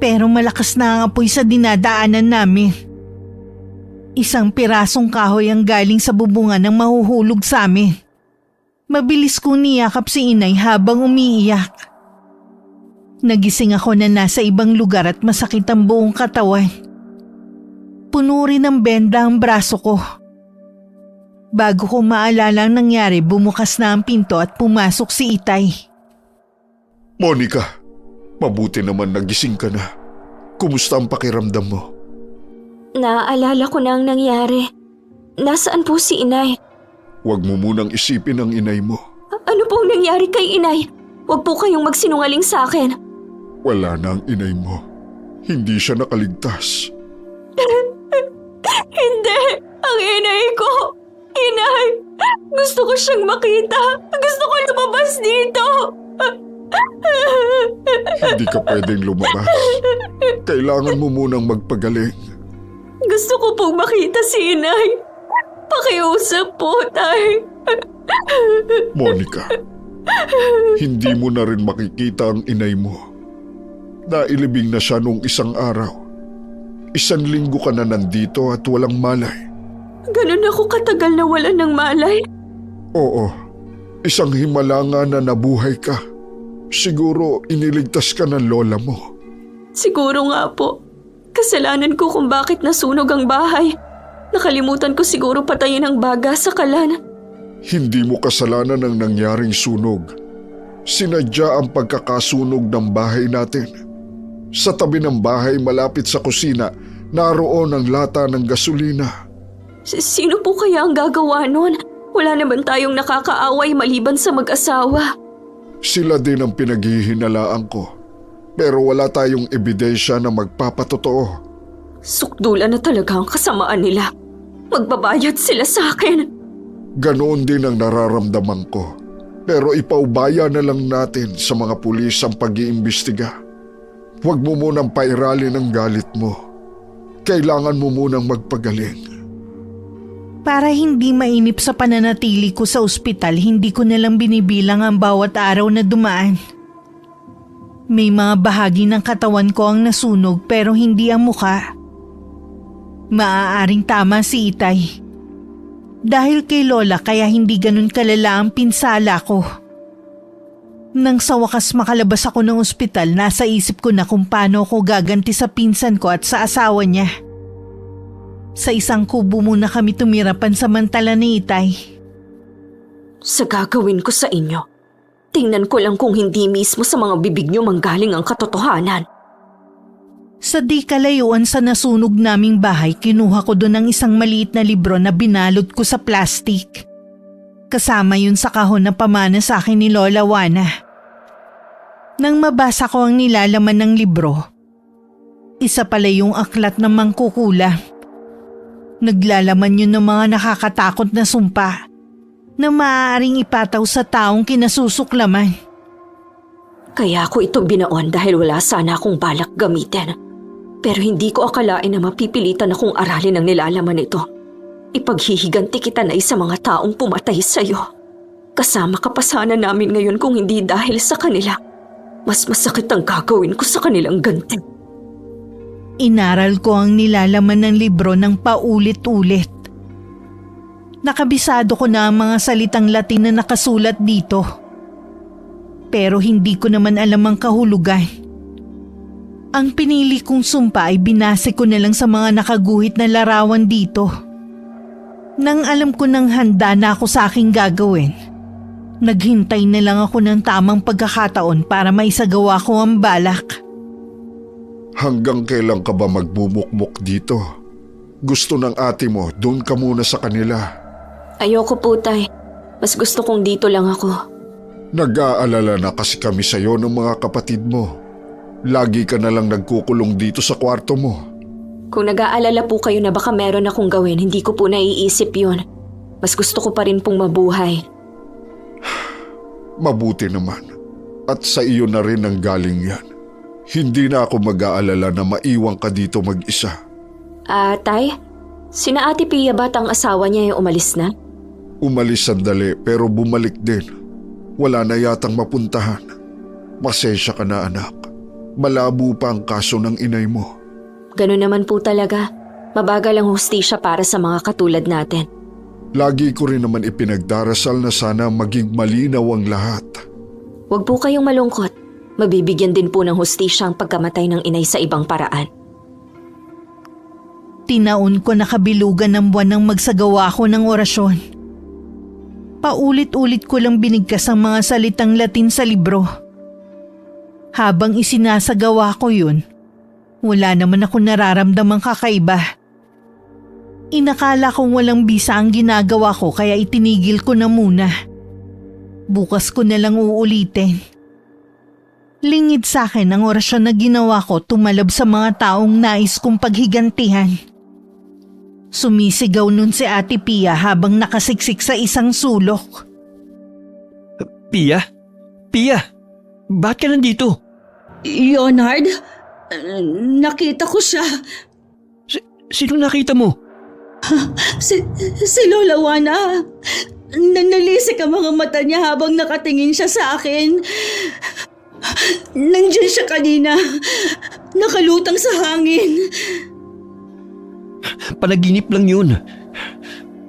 Pero malakas na ang apoy sa dinadaanan namin. Isang pirasong kahoy ang galing sa bubungan ng mahuhulog sa amin. Mabilis kong niyakap si Inay habang umiiyak. Nagising ako na nasa ibang lugar at masakit ang buong katawan. Puno rin ng benda ang braso ko. Bago ko maalala ang nangyari, bumukas na ang pinto at pumasok si Itay. Monica, mabuti naman nagising ka na. Kumusta ang pakiramdam mo? Naaalala ko na ang nangyari. Nasaan po si Inay? Huwag mo munang isipin ang inay mo. Ano pong nangyari kay Inay? Huwag po kayong magsinungaling sa akin. Wala na ang inay mo. Hindi siya nakaligtas. Hindi! Ang inay ko! Inay! Gusto ko siyang makita! Gusto ko lumabas dito! Hindi ka pwedeng lumabas. Kailangan mo munang magpagaling. Gusto ko pong makita si Inay. Pakiusap po, Tay. Monica, hindi mo na rin makikita ang inay mo. Nailibing na siya noong isang araw. 1 linggo ka na nandito at walang malay. Ganun ako katagal na wala ng malay. Oo, isang himala nga na nabuhay ka. Siguro iniligtas ka ng lola mo. Siguro nga po. Kasalanan ko kung bakit nasunog ang bahay. Nakalimutan ko siguro patayin ang baga sa kalan. Hindi mo kasalanan ang nangyaring sunog. Sinadya ang pagkakasunog ng bahay natin. Sa tabi ng bahay malapit sa kusina, naroon ang lata ng gasolina. Sino po kaya ang gagawa nun? Wala naman tayong nakakaaway maliban sa mag-asawa. Sila din ang pinaghihinalaan ko. Pero wala tayong ebidensya na magpapatotoo. Sukdulan na talaga ang kasamaan nila. Magbabayad sila sa akin. Ganoon din ang nararamdaman ko. Pero ipaubaya na lang natin sa mga pulis ang pag-iimbestiga. Huwag mo munang pairalin ang galit mo. Kailangan mo munang magpagaling. Para hindi mainip sa pananatili ko sa ospital, hindi ko nalang binibilang ang bawat araw na dumaan. May mga bahagi ng katawan ko ang nasunog pero hindi ang mukha. Maaaring tama si Itay. Dahil kay Lola kaya hindi ganun kalala ang pinsala ko. Nang sa wakas makalabas ako ng ospital, nasa isip ko na kung paano ako gaganti sa pinsan ko at sa asawa niya. Sa isang kubo muna kami tumira pansamantala ni Itay. Sa gagawin ko sa inyo, Tingnan ko lang kung hindi mismo sa mga bibig niyo manggaling ang katotohanan. Sa di kalayuan sa nasunog naming bahay, kinuha ko doon ang isang maliit na libro na binalot ko sa plastik. Kasama yun sa kahon na pamana sa akin ni Lola Juana. Nang mabasa ko ang nilalaman ng libro, isa pala yung aklat ng mangkukula. Naglalaman yun ng mga nakakatakot na sumpa na maaaring ipataw sa taong kinasusuklaman. Kaya ako ito binaon dahil wala sana akong balak gamitin. Pero hindi ko akalain na mapipilitan akong aralin ang nilalaman nito. Ipaghihiganti kita na sa mga taong pumatay sa'yo. Kasama ka pa sana namin ngayon kung hindi dahil sa kanila. Mas masakit ang gagawin ko sa kanilang ganti. Inaral ko ang nilalaman ng libro ng paulit-ulit. Nakabisado ko na ang mga salitang Latin na nakasulat dito. Pero hindi ko naman alam ang kahulugan. Ang pinili kong sumpa ay binase ko na lang sa mga nakaguhit na larawan dito. Nang alam ko nang handa na ako sa aking gagawin, naghintay na lang ako ng tamang pagkakataon para maisagawa ko ang balak. Hanggang kailan ka ba magbumukmok dito? Gusto ng ate mo, doon ka muna sa kanila. Ayoko po, Tay. Mas gusto kong dito lang ako. Nag-aalala na kasi kami sa'yo ng mga kapatid mo. Lagi ka na lang nagkukulong dito sa kwarto mo. Kung nag-aalala po kayo na baka meron akong gawin, hindi ko po naiisip yun. Mas gusto ko pa rin pong mabuhay. Mabuti naman. At sa iyo na rin ang galing yan. Hindi na ako mag-aalala na maiwan ka dito mag-isa. Tay? Sina Ate Pia ba't ang asawa niya yung umalis na? Umalis sandali pero bumalik din. Wala na yatang mapuntahan. Pasensya ka na, anak. Malabo pa ang kaso ng inay mo. Ganun naman po talaga. Mabagal ang hustisya para sa mga katulad natin. Lagi ko rin naman ipinagdarasal na sana maging malinaw ang lahat. Huwag po kayong malungkot. Mabibigyan din po ng hustisya ang pagkamatay ng inay sa ibang paraan. Tinaon ko na kabilugan ng buwan nang magsagawa ko ng orasyon. Paulit-ulit ko lang binigkas ang mga salitang Latin sa libro. Habang isinasagawa ko yun, wala naman ako nararamdamang kakaiba. Inakala kong walang bisa ang ginagawa ko kaya itinigil ko na muna. Bukas ko na lang uulitin. Lingid sa akin ang orasyon na ginawa ko tumalab sa mga taong nais kong paghigantihan. Sumisigaw nun si Ate Pia habang nakasiksik sa isang sulok. Pia? Pia? Bakit ka nandito? Leonard? Nakita ko siya. Sino nakita mo? Si Lola Juana. Nanalisik ang mga mata niya habang nakatingin siya sa akin. Nandiyan siya kanina. Nakalutang sa hangin. Panaginip lang yun.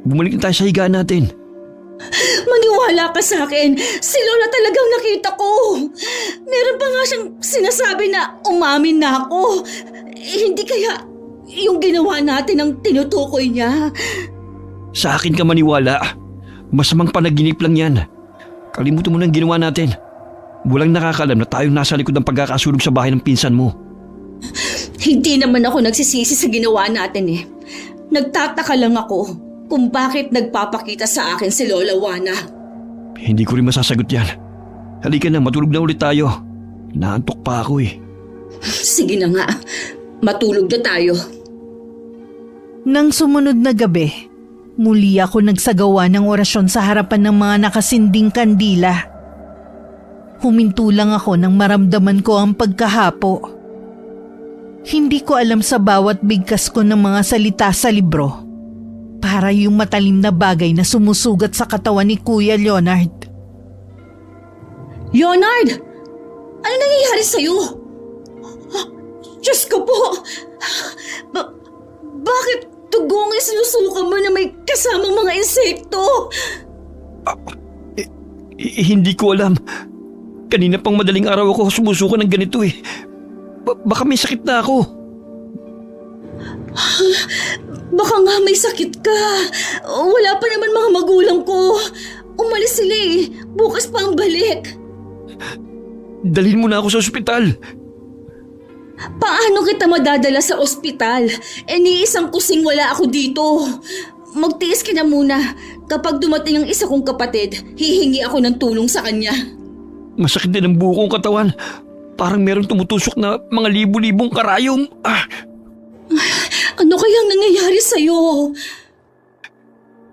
Bumalik na tayo sa higaan natin. Maniwala ka sa akin. Si Lola talagang nakita ko. Meron pa nga siyang sinasabi na umamin na ako. Hindi kaya yung ginawa natin ang tinutukoy niya. Sa akin ka maniwala. Masamang panaginip lang yan. Kalimutan mo na ang ginawa natin. Walang nakakalam na tayong nasa likod ng pagkakasulog sa bahay ng pinsan mo. Hindi naman ako nagsisisi sa ginawa natin eh. Nagtataka lang ako kung bakit nagpapakita sa akin si Lola Juana. Hindi ko rin masasagot yan. Halika na, matulog na ulit tayo. Naantok pa ako eh. Sige na nga, matulog na tayo. Nang sumunod na gabi, muli ako nagsagawa ng orasyon sa harapan ng mga nakasinding kandila. Huminto lang ako nang maramdaman ko ang pagkahapo. Hindi ko alam sa bawat bigkas ko ng mga salita sa libro. Para yung matalim na bagay na sumusugat sa katawan ni Kuya Leonard. Leonard! Ano nangyayari sa'yo? Diyos ko po! Bakit tugong isinusuka mo na may kasamang mga insekto? Hindi ko alam. Kanina pang madaling araw ako sumusuka ng ganito eh. Baka may sakit na ako. Baka nga may sakit ka. Wala pa naman mga magulang ko. Umalis sila eh. Bukas pa ang balik. Dalhin mo na ako sa ospital. Paano kita madadala sa ospital? Ni isang kusing wala ako dito. Magtiis ka na muna. Kapag dumating ang isa kong kapatid, hihingi ako ng tulong sa kanya. Masakit din ang buo kong katawan. Parang merong tumutusok na mga libu-libong karayom. Ano kayang nangyayari sa'yo?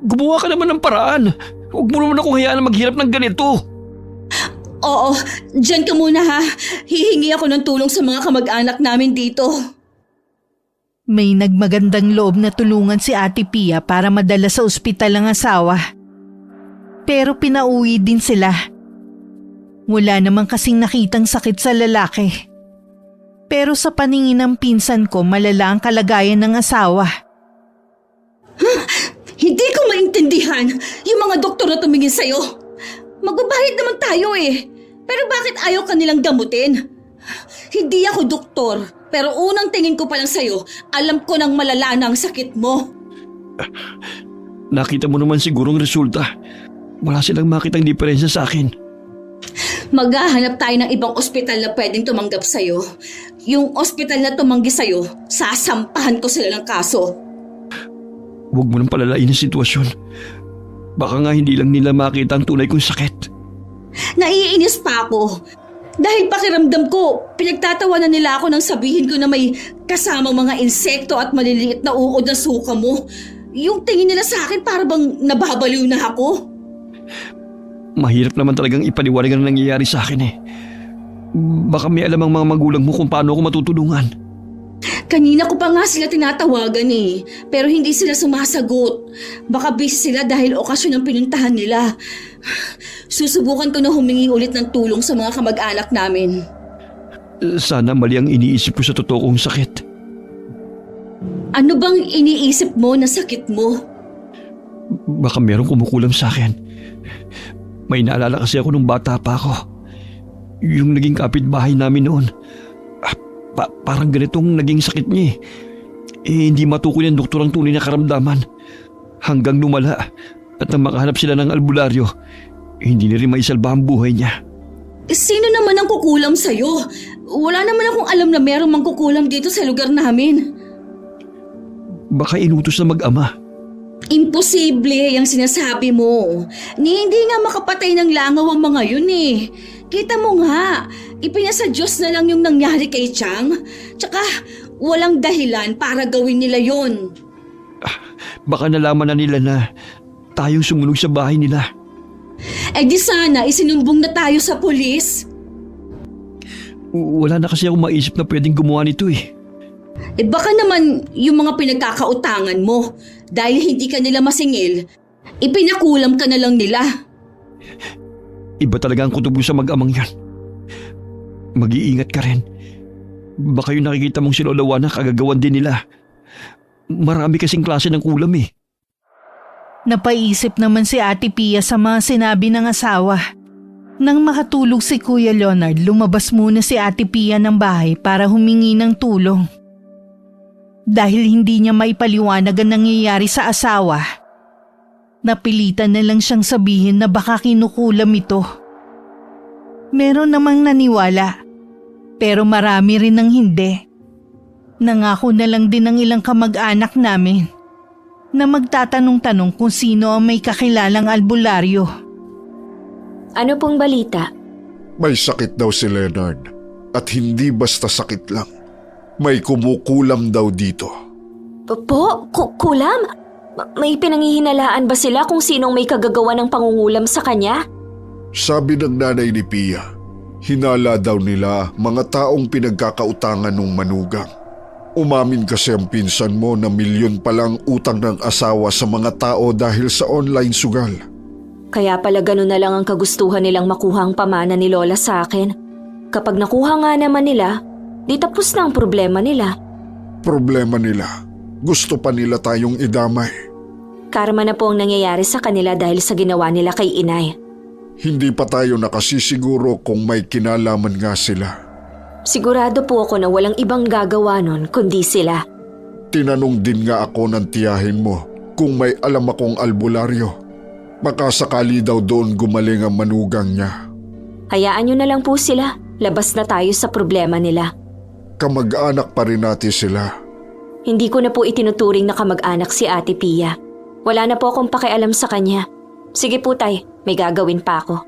Gumawa ka naman ng paraan. Huwag mo naman akong hayaan na maghirap ng ganito. Oo, dyan ka muna ha. Hihingi ako ng tulong sa mga kamag-anak namin dito. May nagmagandang loob na tulungan si Ate Pia para madala sa ospital ang asawa. Pero pinauwi din sila. Wala naman kasing nakitang sakit sa lalaki. Pero sa paningin ng pinsan ko, malala ang kalagayan ng asawa. Hindi ko maintindihan yung mga doktor na tumingin sa'yo. Magbabayad naman tayo eh. Pero bakit ayaw ka nilang gamutin? Hindi ako doktor, pero unang tingin ko pa lang sa'yo, alam ko nang malala na ang sakit mo. Nakita mo naman sigurong resulta. Wala silang makitang diferensya sa akin. Maghahanap tayo ng ibang ospital na pwedeng tumanggap sa'yo. Yung ospital na tumanggi sa'yo, sasampahan ko sila ng kaso. Huwag mo nang palalain ang sitwasyon. Baka nga hindi lang nila makita ang tunay kong sakit. Naiinis pa ako. Dahil pakiramdam ko, pinagtatawanan nila ako nang sabihin ko na may kasamang mga insekto at maliliit na uod na suka mo. Yung tingin nila sa akin para bang nababaliw na ako. Mahirap naman talagang ipaliwanag ang nangyayari sa akin eh. Baka may alam ang mga magulang mo kung paano ako matutulungan. Kanina ko pa nga sila tinatawagan eh, pero hindi sila sumasagot. Baka busy sila dahil okasyon ang pinuntahan nila. Susubukan ko na humingi ulit ng tulong sa mga kamag-anak namin. Sana mali ang iniisip ko sa totoo kong sakit. Ano bang iniisip mo na sakit mo? Baka merong kumukulam sa akin. May naalala kasi ako nung bata pa ako. Yung naging kapitbahay namin noon. Parang ganitong naging sakit niya eh. Hindi matukoy ng doktor ang tunay na karamdaman. Hanggang lumala at nang makahanap sila ng albularyo, hindi na rin maisalba ang buhay niya. Sino naman ang kukulam sa'yo? Wala naman akong alam na merong mangkukulam dito sa lugar namin. Baka inutos na mag-ama. Imposible yung sinasabi mo. Hindi nga makapatay ng langaw ang mga yun eh. Kita mo nga, ipinasa Diyos na lang yung nangyari kay Chang. Tsaka walang dahilan para gawin nila yun. Baka nalaman na nila na tayong sumunog sa bahay nila. Di sana isinumbong na tayo sa pulis. Wala na kasi ako maisip na pwedeng gumawa nito eh. Baka naman yung mga pinagkakautangan mo. Dahil hindi ka nila masingil, ipinakulam ka na lang nila. Iba talaga ang kutubo sa mag-amang yan. Mag-iingat ka rin. Baka yung nakikita mong si Lola Juana kagagawan din nila. Marami kasing klase ng kulam eh. Napaisip naman si Ate Pia sa mga sinabi ng asawa. Nang makatulog si Kuya Leonard, lumabas muna si Ate Pia ng bahay para humingi ng tulong. Dahil hindi niya maipaliwanag ang nangyayari sa asawa, napilitan na lang siyang sabihin na baka kinukulam ito. Meron namang naniwala, pero marami rin ang hindi. Nangako na lang din ng ilang kamag-anak namin na magtatanong-tanong kung sino ang may kakilalang albularyo. Ano pong balita? May sakit daw si Leonard at hindi basta sakit lang. May kumukulam daw dito. Po? Kulam? May pinangihinalaan ba sila kung sinong may kagagawa ng pangungulam sa kanya? Sabi ng nanay ni Pia, hinala daw nila mga taong pinagkakautangan ng manugang. Umamin kasi ang pinsan mo na milyon palang utang ng asawa sa mga tao dahil sa online sugal. Kaya pala ganun na lang ang kagustuhan nilang makuha ang pamana ni Lola sa akin. Kapag nakuha nga naman nila, di tapos na ang problema nila. Problema nila, gusto pa nila tayong idamay. Karma na po ang nangyayari sa kanila dahil sa ginawa nila kay inay. Hindi pa tayo nakasisiguro kung may kinalaman nga sila. Sigurado po ako na walang ibang gagawa nun kundi sila. Tinanong din nga ako ng tiyahin mo kung may alam akong albularyo. Makasakali daw doon gumaling ang manugang niya. Hayaan nyo na lang po sila. Labas na tayo sa problema nila. Kamag-anak pa rin natin sila. Hindi ko na po itinuturing na kamag-anak si Ate Pia. Wala na po akong pakialam sa kanya. Sige po tay, may gagawin pa ako.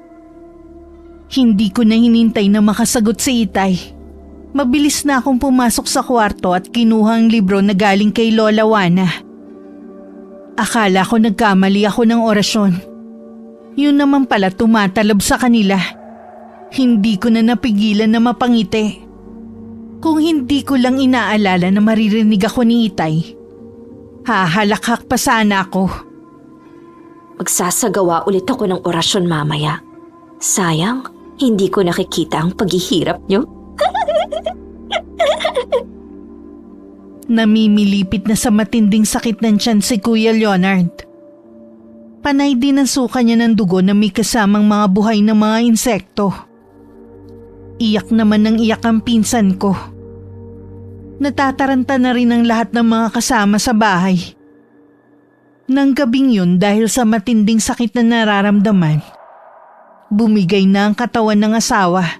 Hindi ko na hinintay na makasagot si Itay. Mabilis na akong pumasok sa kwarto at kinuha ang libro na galing kay Lola Juana. Akala ko nagkamali ako ng orasyon. Yun naman pala tumatalab sa kanila. Hindi ko na napigilan na mapangiti. Kung hindi ko lang inaalala na maririnig ako ni Itay, hahalakhak pa sana ako. Magsasagawa ulit ako ng orasyon mamaya. Sayang, hindi ko nakikita ang paghihirap nyo. Namimilipit na sa matinding sakit ng tiyan si Kuya Leonard. Panay din ang suka niya ng dugo na may kasamang mga buhay na mga insekto. Iyak naman ng iyak ang pinsan ko. Natataranta na rin ang lahat ng mga kasama sa bahay. Nang gabing yun dahil sa matinding sakit na nararamdaman, bumigay na ang katawan ng asawa.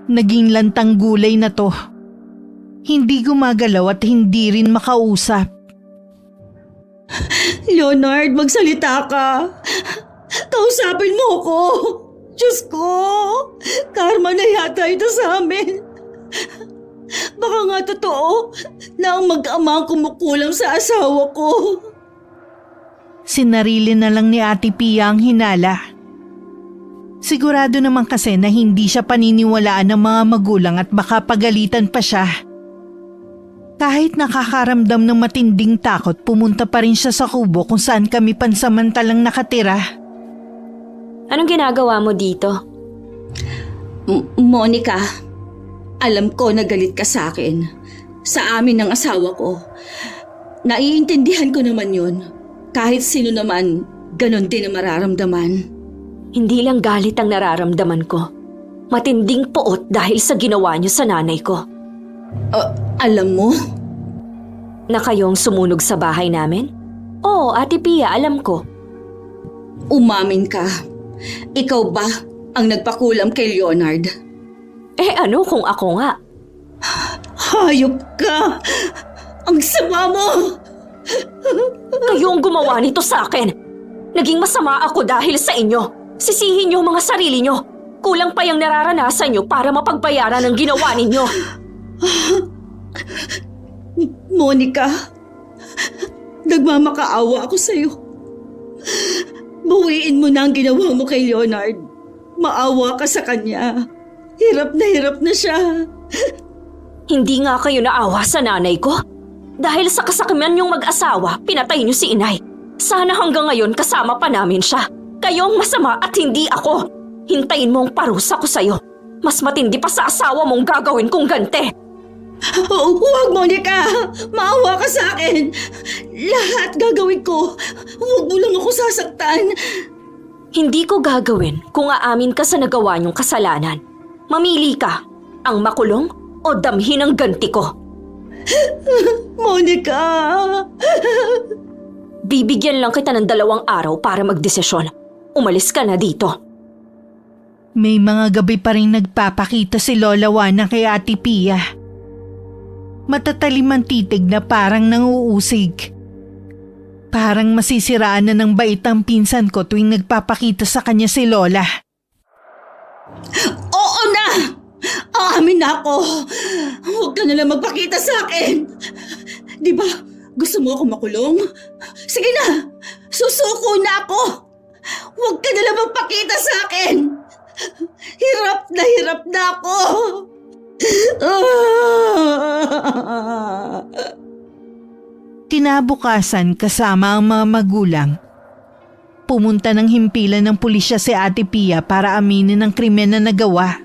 Naging lantang gulay na to. Hindi gumagalaw at hindi rin makausap. Leonard, magsalita ka. Kausapin mo ko. Diyos ko, karma na yata ito sa amin. Baka nga totoo na ang mag-ama ang kumukulam sa asawa ko. Sinarili na lang ni Ate Pia ang hinala. Sigurado naman kasi na hindi siya paniniwalaan ng mga magulang at baka pagalitan pa siya. Kahit nakakaramdam ng matinding takot, pumunta pa rin siya sa kubo kung saan kami pansamantalang nakatira. Anong ginagawa mo dito? Monica, alam ko na galit ka sa akin. Sa amin ng asawa ko. Naiintindihan ko naman yun. Kahit sino naman, ganon din ang mararamdaman. Hindi lang galit ang nararamdaman ko. Matinding poot dahil sa ginawa niyo sa nanay ko. Alam mo? Na kayong sumunog sa bahay namin? Oo, Ate Pia, alam ko. Umamin ka. Ikaw ba ang nagpakulam kay Leonard? Eh ano kung ako nga? Hayop ka! Ang sama mo! Kayo ang gumawa nito sa akin. Naging masama ako dahil sa inyo. Sisihin niyo mga sarili niyo. Kulang pa yung nararanasan niyo para mapagbayaran ang ginawa ninyo. Monica, nagmamakaawa ako sa'yo. Bawiin mo na ang ginawa mo kay Leonard. Maawa ka sa kanya. Hirap na siya. Hindi nga kayo naawa sa nanay ko. Dahil sa kasakiman niyong mag-asawa, pinatay niyo si inay. Sana hanggang ngayon kasama pa namin siya. Kayo ang masama at hindi ako. Hintayin mo ang parusa ko sa'yo. Mas matindi pa sa asawa mong gagawin kong gante. Huwag, Monica! Maawa ka sa akin! Lahat gagawin ko. Huwag mo lang ako sasaktan. Hindi ko gagawin kung aamin ka sa nagawa niyong kasalanan. Mamili ka, ang makulong o damhin ang ganti ko. Monica! Bibigyan lang kita ng 2 araw para magdesisyon. Umalis ka na dito. May mga gabi pa rin nagpapakita si Lola Juana kay Ate Pia. Matatalim ang titig na parang nanguusig. Parang masisiraan na ng bait ang pinsan ko tuwing nagpapakita sa kanya si Lola. Oo na! Aamin na ako! Huwag ka na lang magpakita sa akin! Di ba gusto mo ako makulong? Sige na! Susuko na ako! Huwag ka na lang magpakita sa akin! Hirap na ako! Kinabukasan kasama ang mga magulang. Pumunta ng himpilan ng pulisya si Ate Pia para aminin ang krimen na nagawa.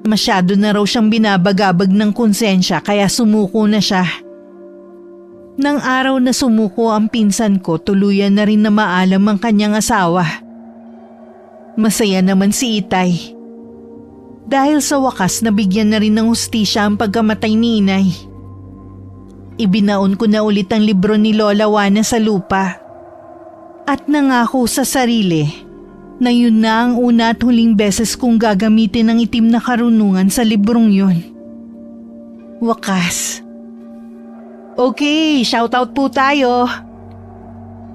Masyado na raw siyang binabagabag ng konsensya kaya sumuko na siya. Nang araw na sumuko ang pinsan ko, tuluyan na rin na maalam ang kanyang asawa. Masaya naman si Itay. Dahil sa wakas nabigyan na rin ng hustisya ang pagkamatay ni inay. Ibinaon ko na ulit ang libro ni Lola Juana sa lupa. At nangako sa sarili Na yun na ang una at huling beses kong gagamitin ang itim na karunungan sa librong yun. Wakas. Okay, shoutout po tayo.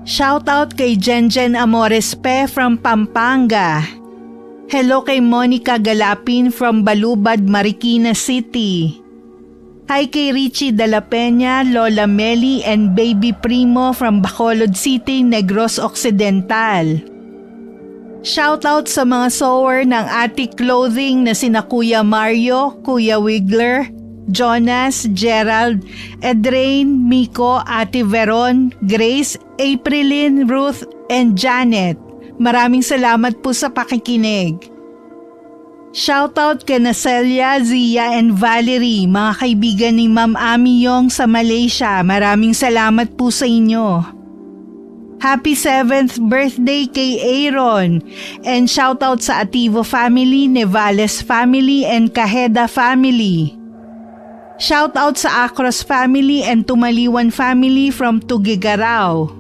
Shoutout kay Jenjen Amorespe from Pampanga. Hello kay Monica Galapin from Balubad, Marikina City. Hi kay Richie De La Peña, Lola Meli and Baby Primo from Bacolod City, Negros Occidental. Shoutout sa mga sewer ng Attic Clothing na sina Kuya Mario, Kuya Wigler, Jonas, Gerald, Edrain, Miko, Ate Veron, Grace, Aprilyn, Ruth, and Janet. Maraming salamat po sa pakikinig. Shoutout kay Celia, Zia, and Valerie, mga kaibigan ni Ma'am Ami Yong sa Malaysia. Maraming salamat po sa inyo. Happy 7th birthday kay Aaron. And shoutout sa Ativo family, Nevales family, and Cajeda family. Shoutout sa Acros family and Tumaliwan family from Tugigarao.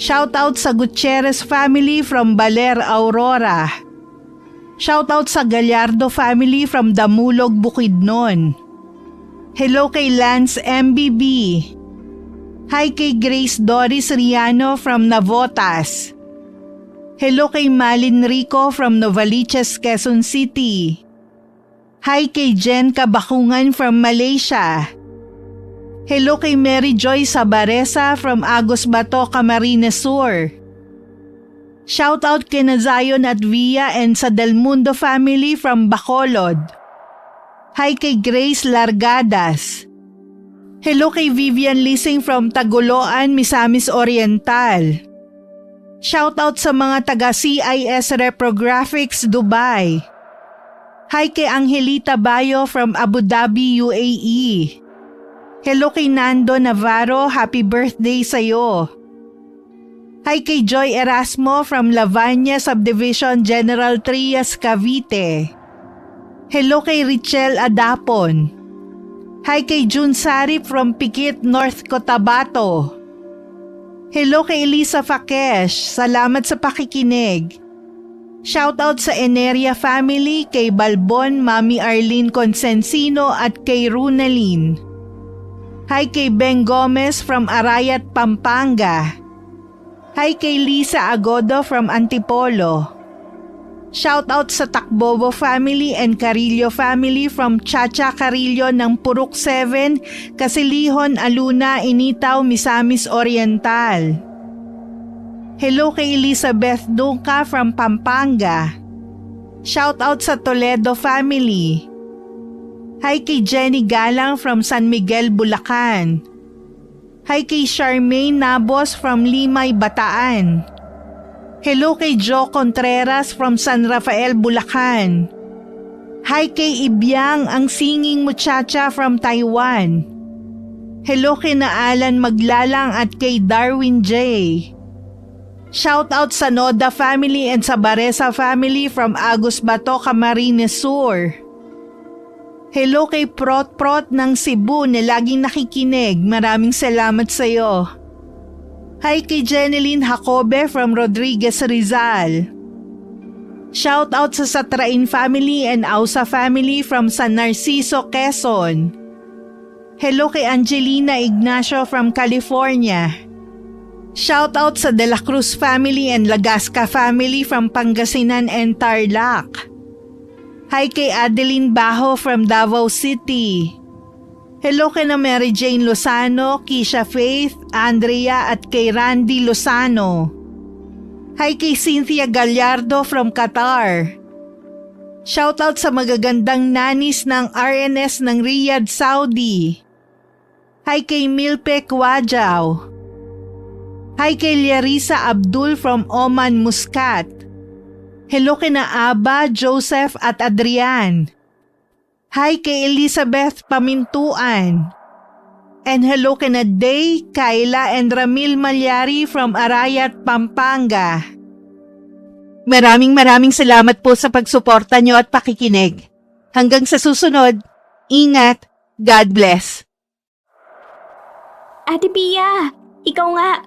Shoutout sa Gutierrez family from Baler, Aurora. Shoutout sa Gallardo family from Damulog, Bukidnon. Hello kay Lance MBB. Hi kay Grace Doris Riano from Navotas. Hello kay Malin Rico from Novaliches, Quezon City. Hi kay Jen Kabakungan from Malaysia. Hello kay Mary Joy Sabaresa from Agos Bato, Camarines Sur. Shoutout kay Zion at Via and sa Del Mundo family from Bacolod. Hi kay Grace Largadas. Hello kay Vivian Lising from Taguloan, Misamis Oriental. Shoutout sa mga taga CIS Reprographics, Dubai. Hi kay Angelita Bayo from Abu Dhabi, UAE. Hello kay Nando Navarro, happy birthday sa'yo. Hi kay Joy Erasmo from Lavanya Subdivision, General Trias, Cavite. Hello kay Richelle Adapon. Hi kay June Sari from Pikit, North Cotabato. Hello kay Elisa Fakesh, salamat sa pakikinig. Shoutout sa Eneria family, kay Balbon, Mami Arlene Consensino at kay Runalyn. Hi kay Beng Gomez from Arayat, Pampanga. Hi kay Lisa Agodo from Antipolo. Shoutout sa Takbobo family and Carillo family from Chacha Carillo ng Purok 7, Kasilihon, Aluna, Initaw, Misamis Oriental. Hello kay Elizabeth Dunca from Pampanga. Shoutout sa Toledo family. Hi kay Jenny Galang from San Miguel, Bulacan. Hi kay Charmaine Nabos from Limay, Bataan. Hello kay Joe Contreras from San Rafael, Bulacan. Hi kay Ibyang, ang singing muchacha from Taiwan. Hello kay Naalan Maglalang at kay Darwin J. Shoutout sa Noda family and sa Baresa family from Agos Bato, Camarines Sur. Hello kay Prot ng Cebu na laging nakikinig. Maraming salamat sa iyo. Hi kay Jeneline Jacobe from Rodriguez, Rizal. Shoutout sa Satrain family and Ausa family from San Narciso, Quezon. Hello kay Angelina Ignacio from California. Shoutout sa De La Cruz family and Lagasca family from Pangasinan and Tarlac. Hi kay Adeline Bajo from Davao City. Hello kay na Mary Jane Lozano, Kisha Faith, Andrea at kay Randy Lozano. Hi kay Cynthia Gallardo from Qatar. Shoutout sa magagandang nanis ng RNS ng Riyadh, Saudi. Hi kay Milpe Kwajaw. Hi kay Larissa Abdul from Oman, Muscat. Hello kina Aba, Joseph at Adrian. Hi kay Elizabeth Pamintuan. And hello kina Day, Kayla and Ramil Malyari from Arayat, Pampanga. Maraming salamat po sa pagsuporta nyo at pakikinig. Hanggang sa susunod, ingat, God bless. Ate Pia, ikaw nga,